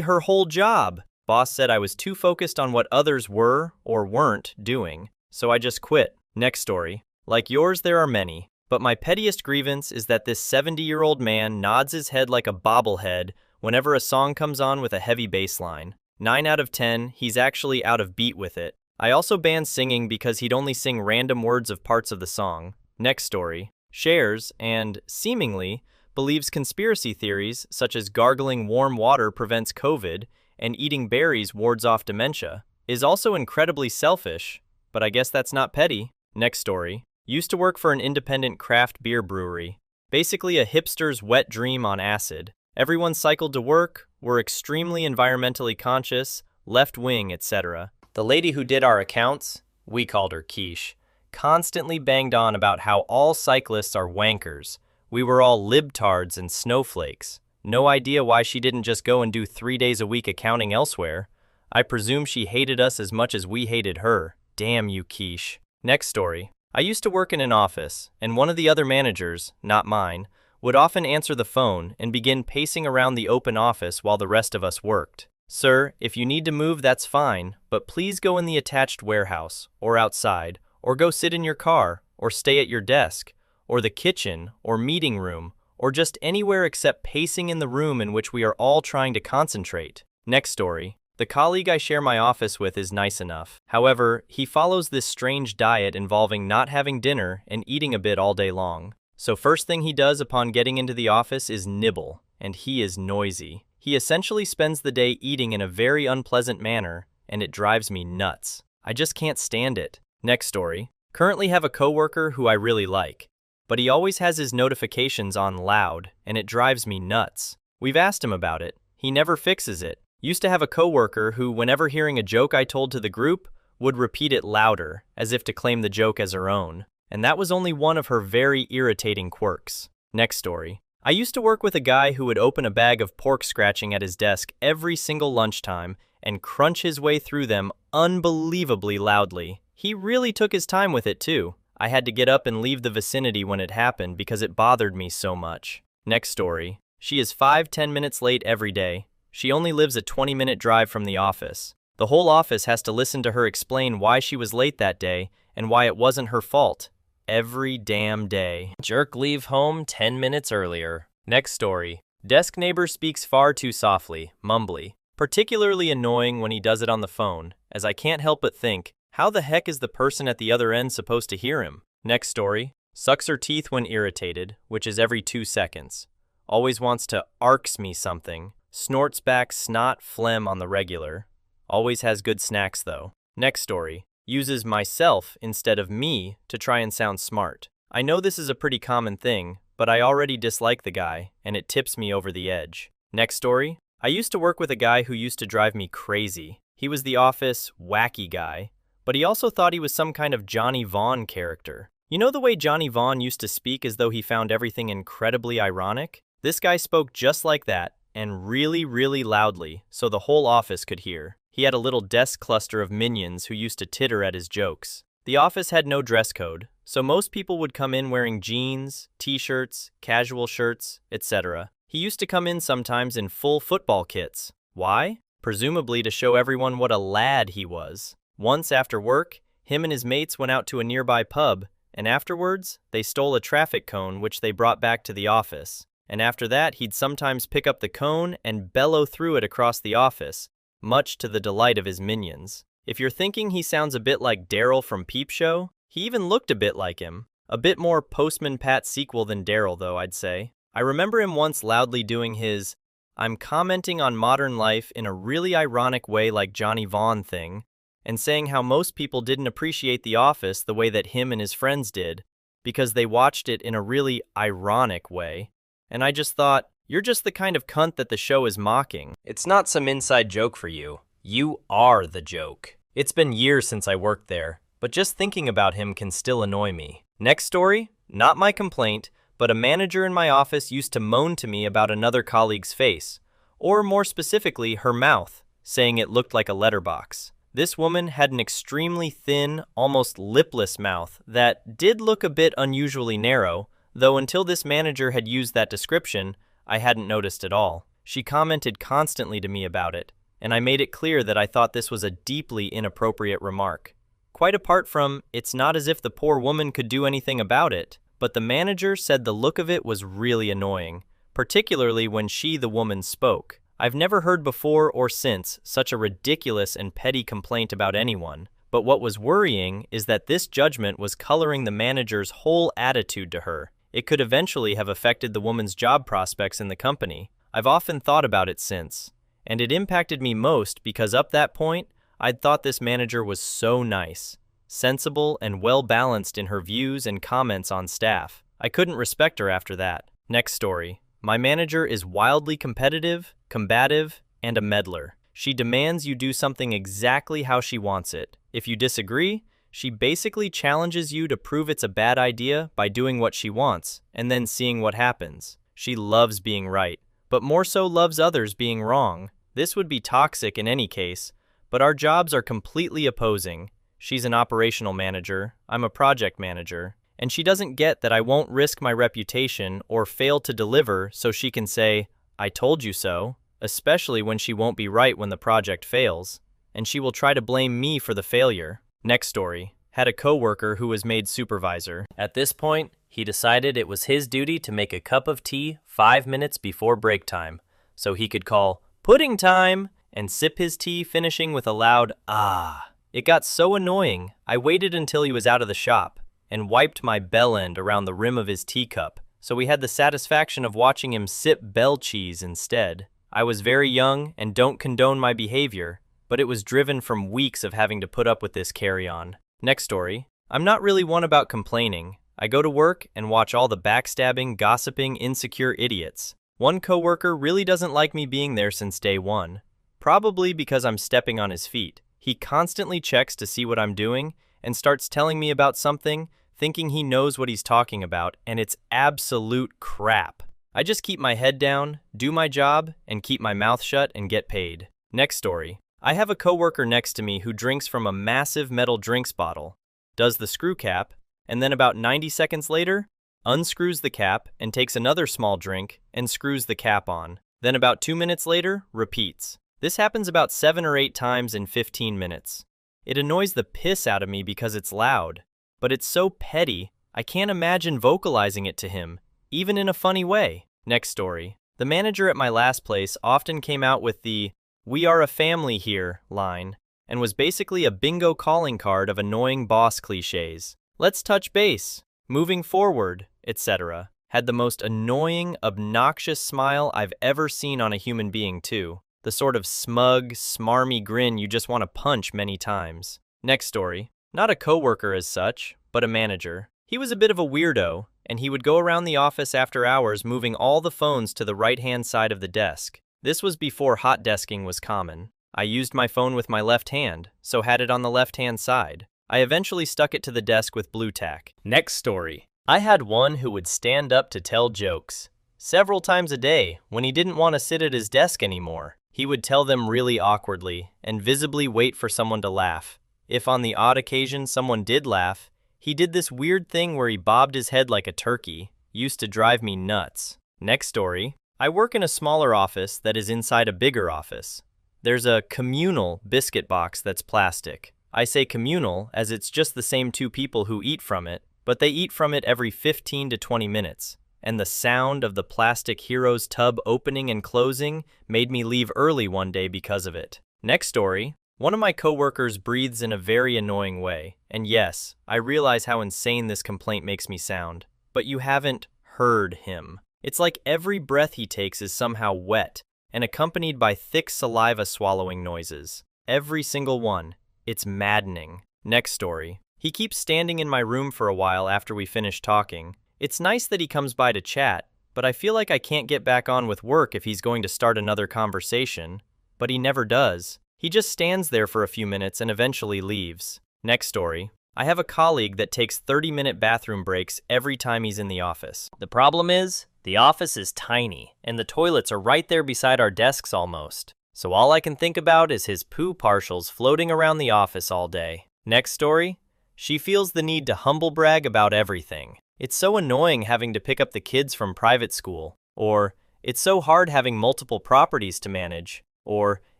her whole job." Boss said I was too focused on what others were or weren't doing, so I just quit. Next story. Like yours, there are many. But my pettiest grievance is that this 70-year-old man nods his head like a bobblehead whenever a song comes on with a heavy bass line. 9 out of 10, he's actually out of beat with it. I also banned singing because he'd only sing random words of parts of the song. Next story. Shares and, seemingly, believes conspiracy theories such as gargling warm water prevents COVID and eating berries wards off dementia. Is also incredibly selfish, but I guess that's not petty. Next story. Used to work for an independent craft beer brewery. Basically a hipster's wet dream on acid. Everyone cycled to work, were extremely environmentally conscious, left-wing, etc. The lady who did our accounts, we called her Quiche, constantly banged on about how all cyclists are wankers. We were all libtards and snowflakes. No idea why she didn't just go and do 3 days a week accounting elsewhere. I presume she hated us as much as we hated her. Damn you, Quiche. Next story. I used to work in an office, and one of the other managers, not mine, would often answer the phone and begin pacing around the open office while the rest of us worked. "Sir, if you need to move, that's fine, but please go in the attached warehouse, or outside, or go sit in your car, or stay at your desk, or the kitchen, or meeting room, or just anywhere except pacing in the room in which we are all trying to concentrate." Next story. The colleague I share my office with is nice enough. However, he follows this strange diet involving not having dinner and eating a bit all day long. So first thing he does upon getting into the office is nibble, and he is noisy. He essentially spends the day eating in a very unpleasant manner, and it drives me nuts. I just can't stand it. Next story. Currently have a coworker who I really like, but he always has his notifications on loud, and it drives me nuts. We've asked him about it. He never fixes it. Used to have a coworker who, whenever hearing a joke I told to the group, would repeat it louder, as if to claim the joke as her own. And that was only one of her very irritating quirks. Next story. I used to work with a guy who would open a bag of pork scratching at his desk every single lunchtime and crunch his way through them unbelievably loudly. He really took his time with it too. I had to get up and leave the vicinity when it happened because it bothered me so much. Next story. She is 5-10 minutes late every day. She only lives a 20-minute drive from the office. The whole office has to listen to her explain why she was late that day and why it wasn't her fault. Every damn day. Jerk leave home 10 minutes earlier. Next story. Desk neighbor speaks far too softly, mumbly. Particularly annoying when he does it on the phone, as I can't help but think, how the heck is the person at the other end supposed to hear him? Next story. Sucks her teeth when irritated, which is every 2 seconds. Always wants to arcs me something. Snorts back snot phlegm on the regular. Always has good snacks though. Next story. Uses myself instead of me to try and sound smart. I know this is a pretty common thing, but I already dislike the guy, and it tips me over the edge. Next story. I used to work with a guy who used to drive me crazy. He was the office wacky guy, but he also thought he was some kind of Johnny Vaughn character. You know the way Johnny Vaughn used to speak as though he found everything incredibly ironic? This guy spoke just like that, and really, really loudly, so the whole office could hear. He had a little desk cluster of minions who used to titter at his jokes. The office had no dress code, so most people would come in wearing jeans, t-shirts, casual shirts, etc. He used to come in sometimes in full football kits. Why? Presumably to show everyone what a lad he was. Once after work, him and his mates went out to a nearby pub, and afterwards, they stole a traffic cone which they brought back to the office. And after that, he'd sometimes pick up the cone and bellow through it across the office, much to the delight of his minions. If you're thinking he sounds a bit like Daryl from Peep Show, he even looked a bit like him. A bit more Postman Pat sequel than Daryl though, I'd say. I remember him once loudly doing his "I'm commenting on modern life in a really ironic way like Johnny Vaughn" thing, and saying how most people didn't appreciate The Office the way that him and his friends did, because they watched it in a really ironic way. And I just thought, you're just the kind of cunt that the show is mocking. It's not some inside joke for you. You are the joke. It's been years since I worked there, but just thinking about him can still annoy me. Next story, not my complaint, but a manager in my office used to moan to me about another colleague's face, or more specifically, her mouth, saying it looked like a letterbox. This woman had an extremely thin, almost lipless mouth that did look a bit unusually narrow, though until this manager had used that description, I hadn't noticed at all. She commented constantly to me about it, and I made it clear that I thought this was a deeply inappropriate remark. Quite apart from, it's not as if the poor woman could do anything about it, but the manager said the look of it was really annoying, particularly when she, the woman, spoke. I've never heard before or since such a ridiculous and petty complaint about anyone, but what was worrying is that this judgment was coloring the manager's whole attitude to her. It could eventually have affected the woman's job prospects in the company. I've often thought about it since, and it impacted me most because up that point, I'd thought this manager was so nice, sensible, and well-balanced in her views and comments on staff. I couldn't respect her after that. Next story. My manager is wildly competitive, combative, and a meddler. She demands you do something exactly how she wants it. If you disagree, she basically challenges you to prove it's a bad idea by doing what she wants, and then seeing what happens. She loves being right, but more so loves others being wrong. This would be toxic in any case, but our jobs are completely opposing. She's an operational manager, I'm a project manager, and she doesn't get that I won't risk my reputation or fail to deliver so she can say, "I told you so," especially when she won't be right when the project fails, and she will try to blame me for the failure. Next story. Had a coworker who was made supervisor. At this point, he decided it was his duty to make a cup of tea 5 minutes before break time, so he could call "pudding time" and sip his tea, finishing with a loud "ah." It got so annoying, I waited until he was out of the shop and wiped my bell end around the rim of his teacup, so we had the satisfaction of watching him sip bell cheese instead. I was very young and don't condone my behavior, but it was driven from weeks of having to put up with this carry-on. Next story. I'm not really one about complaining. I go to work and watch all the backstabbing, gossiping, insecure idiots. One coworker really doesn't like me being there since day one, probably because I'm stepping on his feet. He constantly checks to see what I'm doing and starts telling me about something, thinking he knows what he's talking about, and it's absolute crap. I just keep my head down, do my job, and keep my mouth shut and get paid. Next story. I have a coworker next to me who drinks from a massive metal drinks bottle, does the screw cap, and then about 90 seconds later, unscrews the cap and takes another small drink and screws the cap on. Then about 2 minutes later, repeats. This happens about 7 or 8 times in 15 minutes. It annoys the piss out of me because it's loud, but it's so petty, I can't imagine vocalizing it to him, even in a funny way. Next story. The manager at my last place often came out with the "we are a family here" line, and was basically a bingo calling card of annoying boss cliches. Let's touch base, moving forward, etc. Had the most annoying, obnoxious smile I've ever seen on a human being too. The sort of smug, smarmy grin you just want to punch many times. Next story. Not a coworker as such, but a manager. He was a bit of a weirdo, and he would go around the office after hours moving all the phones to the right-hand side of the desk. This was before hot desking was common. I used my phone with my left hand, so had it on the left-hand side. I eventually stuck it to the desk with blue tack. Next story. I had one who would stand up to tell jokes. Several times a day, when he didn't want to sit at his desk anymore, he would tell them really awkwardly and visibly wait for someone to laugh. If on the odd occasion someone did laugh, he did this weird thing where he bobbed his head like a turkey. Used to drive me nuts. Next story. I work in a smaller office that is inside a bigger office. There's a communal biscuit box that's plastic. I say communal as it's just the same 2 people who eat from it, but they eat from it every 15 to 20 minutes. And the sound of the plastic Heroes tub opening and closing made me leave early one day because of it. Next story. One of my coworkers breathes in a very annoying way, and yes, I realize how insane this complaint makes me sound, but you haven't heard him. It's like every breath he takes is somehow wet and accompanied by thick saliva swallowing noises. Every single one. It's maddening. Next story. He keeps standing in my room for a while after we finish talking. It's nice that he comes by to chat, but I feel like I can't get back on with work if he's going to start another conversation. But he never does. He just stands there for a few minutes and eventually leaves. Next story. I have a colleague that takes 30-minute bathroom breaks every time he's in the office. The problem is, the office is tiny, and the toilets are right there beside our desks almost. So all I can think about is his poo partials floating around the office all day. Next story. She feels the need to humble brag about everything. It's so annoying having to pick up the kids from private school. Or, it's so hard having multiple properties to manage. Or,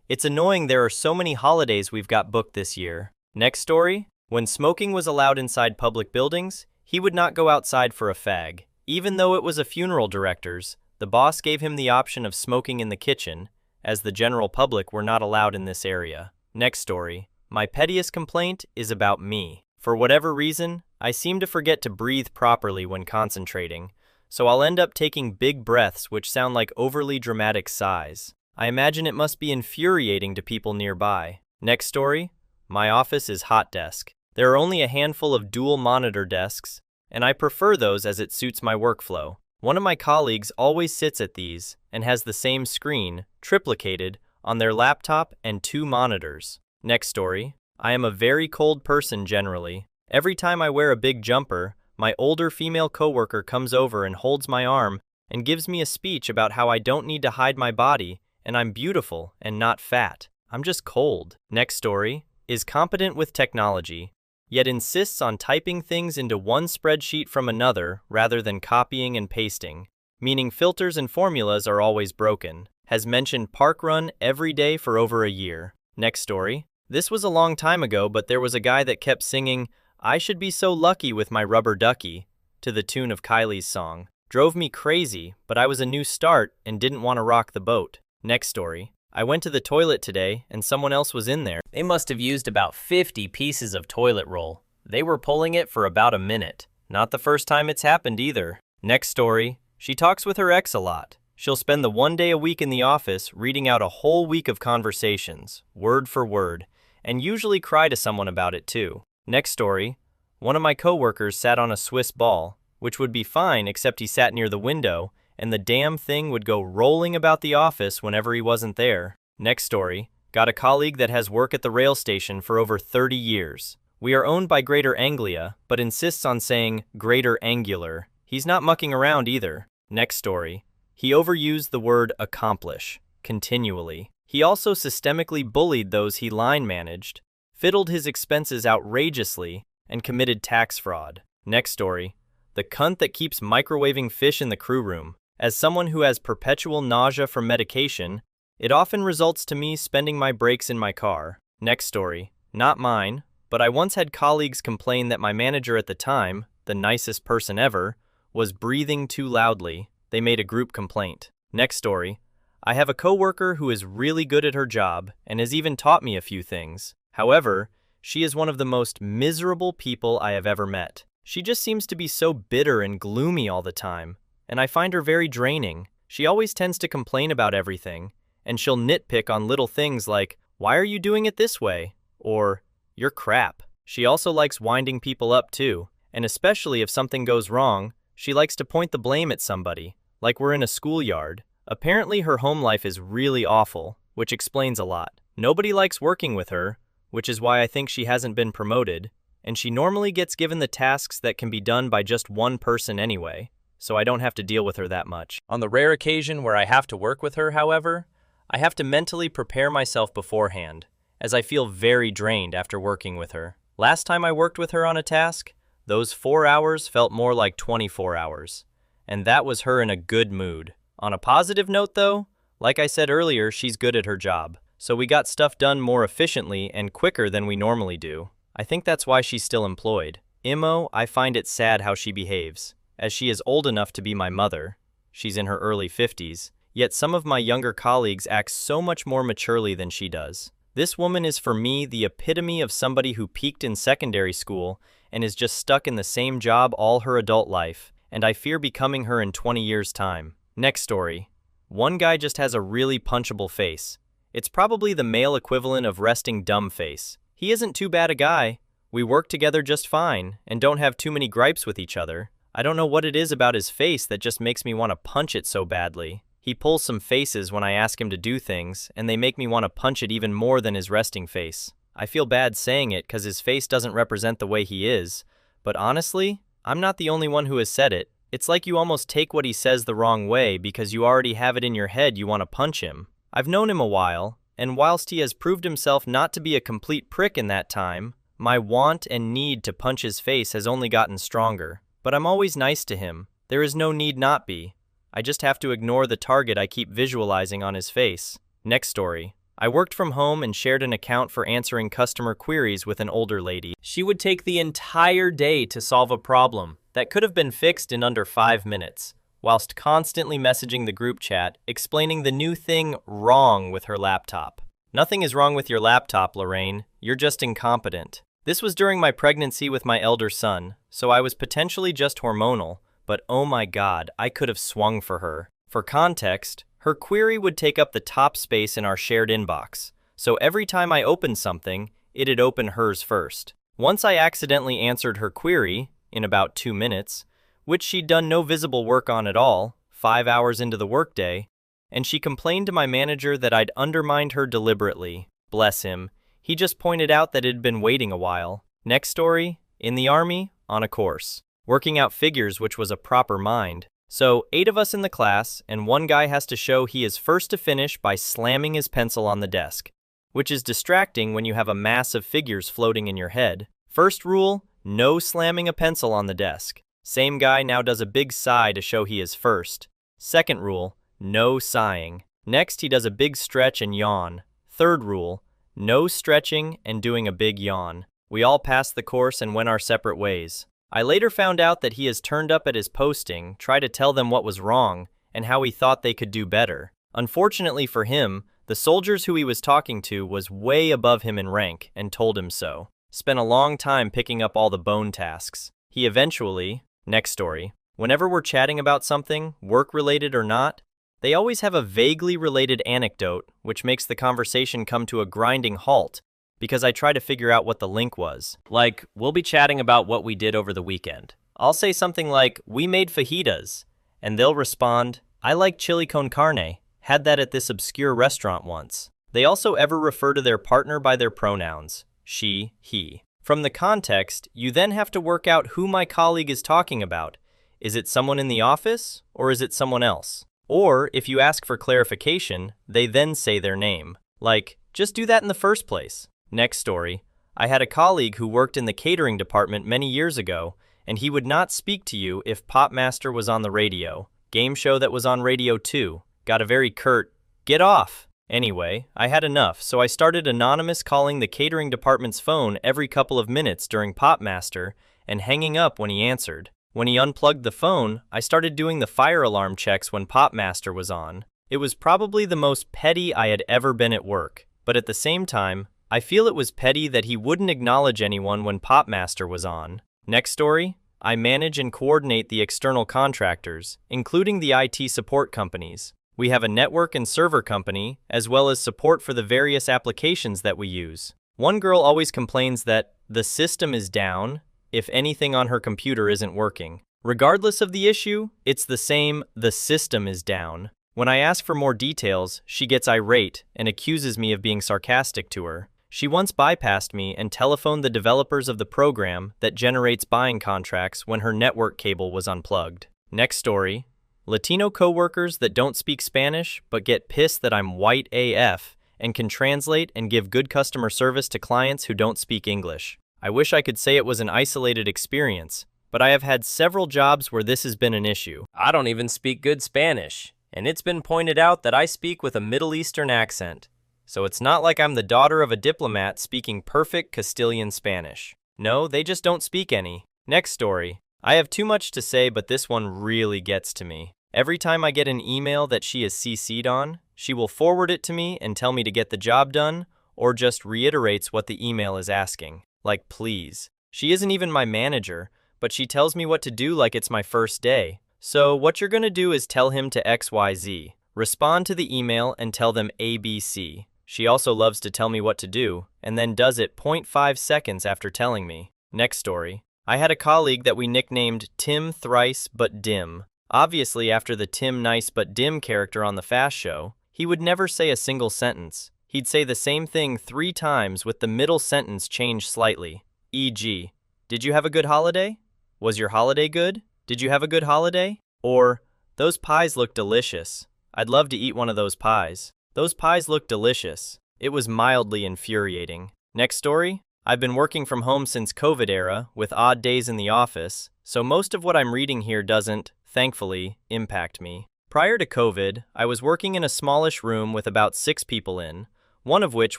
it's annoying there are so many holidays we've got booked this year. Next story. When smoking was allowed inside public buildings, he would not go outside for a fag. Even though it was a funeral director's, the boss gave him the option of smoking in the kitchen, as the general public were not allowed in this area. Next story. My pettiest complaint is about me. For whatever reason, I seem to forget to breathe properly when concentrating, so I'll end up taking big breaths which sound like overly dramatic sighs. I imagine it must be infuriating to people nearby. Next story. My office is hot desk. There are only a handful of dual monitor desks, and I prefer those as it suits my workflow. One of my colleagues always sits at these and has the same screen, triplicated, on their laptop and 2 monitors. Next story. I am a very cold person generally. Every time I wear a big jumper, my older female coworker comes over and holds my arm and gives me a speech about how I don't need to hide my body and I'm beautiful and not fat. I'm just cold. Next story. Is competent with technology, yet insists on typing things into one spreadsheet from another rather than copying and pasting, meaning filters and formulas are always broken. Has mentioned parkrun every day for over a year. Next story. This was a long time ago, but there was a guy that kept singing, "I should be so lucky with my rubber ducky," to the tune of Kylie's song. Drove me crazy, but I was a new start and didn't want to rock the boat. Next story. I went to the toilet today and someone else was in there. They must have used about 50 pieces of toilet roll. They were pulling it for about a minute. Not the first time it's happened either. Next story. She talks with her ex a lot. She'll spend the 1 day a week in the office reading out a whole week of conversations, word for word, and usually cry to someone about it too. Next story. One of my coworkers sat on a Swiss ball, which would be fine except he sat near the window, and the damn thing would go rolling about the office whenever he wasn't there. Next story. Got a colleague that has worked at the rail station for over 30 years. We are owned by Greater Anglia, but insists on saying Greater Angular. He's not mucking around either. Next story. He overused the word accomplish continually. He also systemically bullied those he line managed, fiddled his expenses outrageously, and committed tax fraud. Next story. The cunt that keeps microwaving fish in the crew room. As someone who has perpetual nausea from medication, It often results to me spending my breaks in my car. Next story. Not mine, but I once had colleagues complain that my manager at the time, the nicest person ever, was breathing too loudly. They made a group complaint. Next story. I have a coworker who is really good at her job and has even taught me a few things. However, she is one of the most miserable people I have ever met. She just seems to be so bitter and gloomy all the time, and I find her very draining. She always tends to complain about everything, and she'll nitpick on little things like, "Why are you doing it this way?" or "You're crap." She also likes winding people up too, and especially if something goes wrong, she likes to point the blame at somebody, like we're in a schoolyard. Apparently her home life is really awful, which explains a lot. Nobody likes working with her, which is why I think she hasn't been promoted, and she normally gets given the tasks that can be done by just one person anyway, so I don't have to deal with her that much. On the rare occasion where I have to work with her, however, I have to mentally prepare myself beforehand, as I feel very drained after working with her. Last time I worked with her on a task, those 4 hours felt more like 24 hours, and that was her in a good mood. On a positive note though, like I said earlier, she's good at her job, so we got stuff done more efficiently and quicker than we normally do. I think that's why she's still employed. I find it sad how she behaves, as she is old enough to be my mother. She's in her early 50s, yet some of my younger colleagues act so much more maturely than she does. This woman is for me the epitome of somebody who peaked in secondary school and is just stuck in the same job all her adult life, and I fear becoming her in 20 years' time. Next story. One guy just has a really punchable face. It's probably the male equivalent of resting dumb face. He isn't too bad a guy. We work together just fine and don't have too many gripes with each other. I don't know what it is about his face that just makes me want to punch it so badly. He pulls some faces when I ask him to do things, and they make me want to punch it even more than his resting face. I feel bad saying it because his face doesn't represent the way he is, but honestly, I'm not the only one who has said it. It's like you almost take what he says the wrong way because you already have it in your head you want to punch him. I've known him a while, and whilst he has proved himself not to be a complete prick in that time, my want and need to punch his face has only gotten stronger. But I'm always nice to him. There is no need not be. I just have to ignore the target I keep visualizing on his face. Next story. I worked from home and shared an account for answering customer queries with an older lady. She would take the entire day to solve a problem that could have been fixed in under 5 minutes, whilst constantly messaging the group chat, explaining the new thing wrong with her laptop. Nothing is wrong with your laptop, Lorraine. You're just incompetent. This was during my pregnancy with my elder son, so I was potentially just hormonal, but oh my god, I could have swung for her. For context, her query would take up the top space in our shared inbox, so every time I opened something, it'd open hers first. Once I accidentally answered her query, in about 2 minutes, which she'd done no visible work on at all, 5 hours into the workday, and she complained to my manager that I'd undermined her deliberately. Bless him. He just pointed out that it had been waiting a while. Next story, in the army, on a course. Working out figures, which was a proper mind. So, 8 of us in the class, and one guy has to show he is first to finish by slamming his pencil on the desk, which is distracting when you have a mass of figures floating in your head. First rule, no slamming a pencil on the desk. Same guy now does a big sigh to show he is first. Second rule, no sighing. Next, he does a big stretch and yawn. Third rule, no stretching and doing a big yawn. We all passed the course and went our separate ways. I later found out that he has turned up at his posting, tried to tell them what was wrong, and how he thought they could do better. Unfortunately for him, the soldiers who he was talking to was way above him in rank and told him so. Spent a long time picking up all the bone tasks. He eventually, next story, whenever we're chatting about something, work-related or not, they always have a vaguely related anecdote, which makes the conversation come to a grinding halt, because I try to figure out what the link was. Like, we'll be chatting about what we did over the weekend. I'll say something like, we made fajitas, and they'll respond, I like chili con carne, had that at this obscure restaurant once. They also ever refer to their partner by their pronouns, she, he. From the context, you then have to work out who my colleague is talking about. Is it someone in the office, or is it someone else? Or, if you ask for clarification, they then say their name. Like, just do that in the first place. Next story. I had a colleague who worked in the catering department many years ago, and he would not speak to you if Popmaster was on the radio. Game show that was on radio too. Got a very curt, get off, Anyway, I had enough, so I started anonymous calling the catering department's phone every couple of minutes during Popmaster and hanging up when he answered. When he unplugged the phone, I started doing the fire alarm checks when Popmaster was on. It was probably the most petty I had ever been at work, but at the same time, I feel it was petty that he wouldn't acknowledge anyone when Popmaster was on. Next story, I manage and coordinate the external contractors, including the IT support companies. We have a network and server company, as well as support for the various applications that we use. One girl always complains that the system is down if anything on her computer isn't working. Regardless of the issue, it's the same, the system is down. When I ask for more details, she gets irate and accuses me of being sarcastic to her. She once bypassed me and telephoned the developers of the program that generates buying contracts when her network cable was unplugged. Next story, Latino coworkers that don't speak Spanish but get pissed that I'm white AF and can translate and give good customer service to clients who don't speak English. I wish I could say it was an isolated experience, but I have had several jobs where this has been an issue. I don't even speak good Spanish, and it's been pointed out that I speak with a Middle Eastern accent. So it's not like I'm the daughter of a diplomat speaking perfect Castilian Spanish. No, they just don't speak any. Next story. I have too much to say, but this one really gets to me. Every time I get an email that she is CC'd on, she will forward it to me and tell me to get the job done, or just reiterates what the email is asking. Like, please. She isn't even my manager, but she tells me what to do like it's my first day. So what you're gonna do is tell him to XYZ. Respond to the email and tell them ABC. She also loves to tell me what to do, and then does it 0.5 seconds after telling me. Next story. I had a colleague that we nicknamed Tim Thrice But Dim. Obviously, after the Tim Nice But Dim character on the Fast Show, he would never say a single sentence. He'd say the same thing 3 times with the middle sentence changed slightly. E.g., did you have a good holiday? Was your holiday good? Did you have a good holiday? Or, those pies look delicious. I'd love to eat one of those pies. Those pies look delicious. It was mildly infuriating. Next story. I've been working from home since COVID era, with odd days in the office, so most of what I'm reading here doesn't, thankfully, impact me. Prior to COVID, I was working in a smallish room with about 6 people in, one of which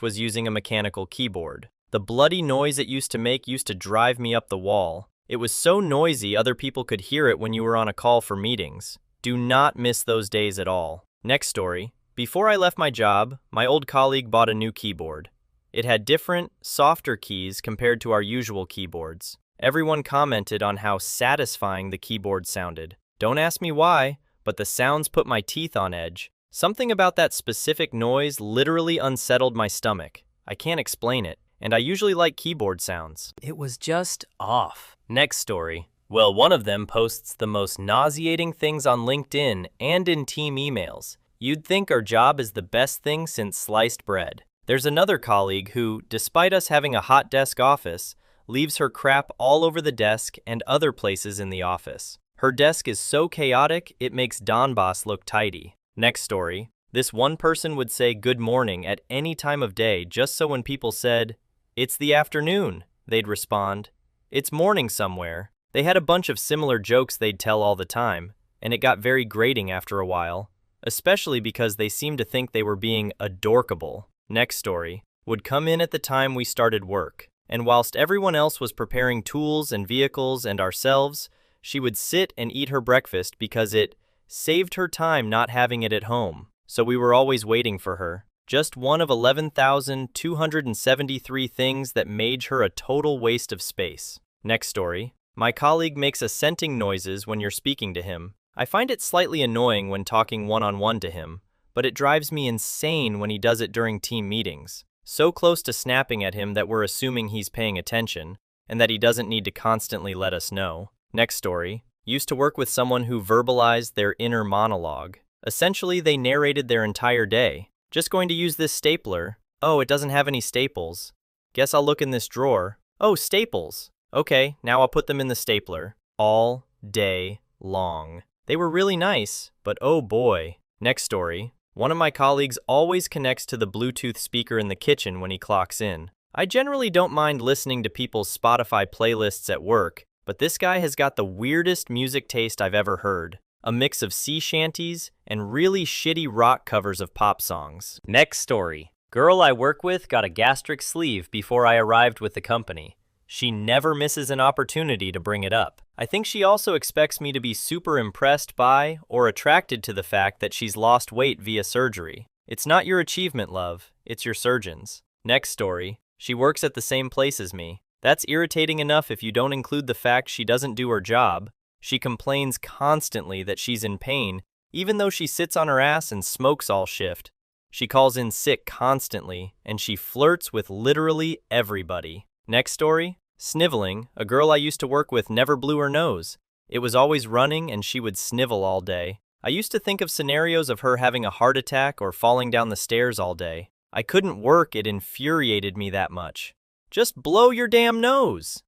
was using a mechanical keyboard. The bloody noise it used to make used to drive me up the wall. It was so noisy other people could hear it when you were on a call for meetings. Do not miss those days at all. Next story. Before I left my job, my old colleague bought a new keyboard. It had different, softer keys compared to our usual keyboards. Everyone commented on how satisfying the keyboard sounded. Don't ask me why, but the sounds put my teeth on edge. Something about that specific noise literally unsettled my stomach. I can't explain it, and I usually like keyboard sounds. It was just off. Next story. Well, one of them posts the most nauseating things on LinkedIn and in team emails. You'd think our job is the best thing since sliced bread. There's another colleague who, despite us having a hot desk office, leaves her crap all over the desk and other places in the office. Her desk is so chaotic, it makes Donbass look tidy. Next story. This one person would say good morning at any time of day just so when people said, "It's the afternoon," they'd respond, "It's morning somewhere." They had a bunch of similar jokes they'd tell all the time, and it got very grating after a while, especially because they seemed to think they were being adorkable. Next story. Would come in at the time we started work, and whilst everyone else was preparing tools and vehicles and ourselves, she would sit and eat her breakfast because it saved her time not having it at home, so we were always waiting for her. Just one of 11,273 things that made her a total waste of space. Next story. My colleague makes assenting noises when you're speaking to him. I find it slightly annoying when talking one-on-one to him, but it drives me insane when he does it during team meetings. So close to snapping at him that we're assuming he's paying attention, and that he doesn't need to constantly let us know. Next story. Used to work with someone who verbalized their inner monologue. Essentially, they narrated their entire day. Just going to use this stapler. Oh, it doesn't have any staples. Guess I'll look in this drawer. Oh, staples. Okay, now I'll put them in the stapler. All day long. They were really nice, but oh boy. Next story. One of my colleagues always connects to the Bluetooth speaker in the kitchen when he clocks in. I generally don't mind listening to people's Spotify playlists at work, but this guy has got the weirdest music taste I've ever heard. a mix of sea shanties and really shitty rock covers of pop songs. Next story. Girl I work with got a gastric sleeve before I arrived with the company. She never misses an opportunity to bring it up. I think she also expects me to be super impressed by or attracted to the fact that she's lost weight via surgery. It's not your achievement, love. It's your surgeon's. Next story. She works at the same place as me. That's irritating enough if you don't include the fact she doesn't do her job. She complains constantly that she's in pain, even though she sits on her ass and smokes all shift. She calls in sick constantly, and she flirts with literally everybody. Next story. Sniveling. A girl I used to work with never blew her nose. It was always running and she would snivel all day. I used to think of scenarios of her having a heart attack or falling down the stairs all day. I couldn't work, it infuriated me that much. Just blow your damn nose!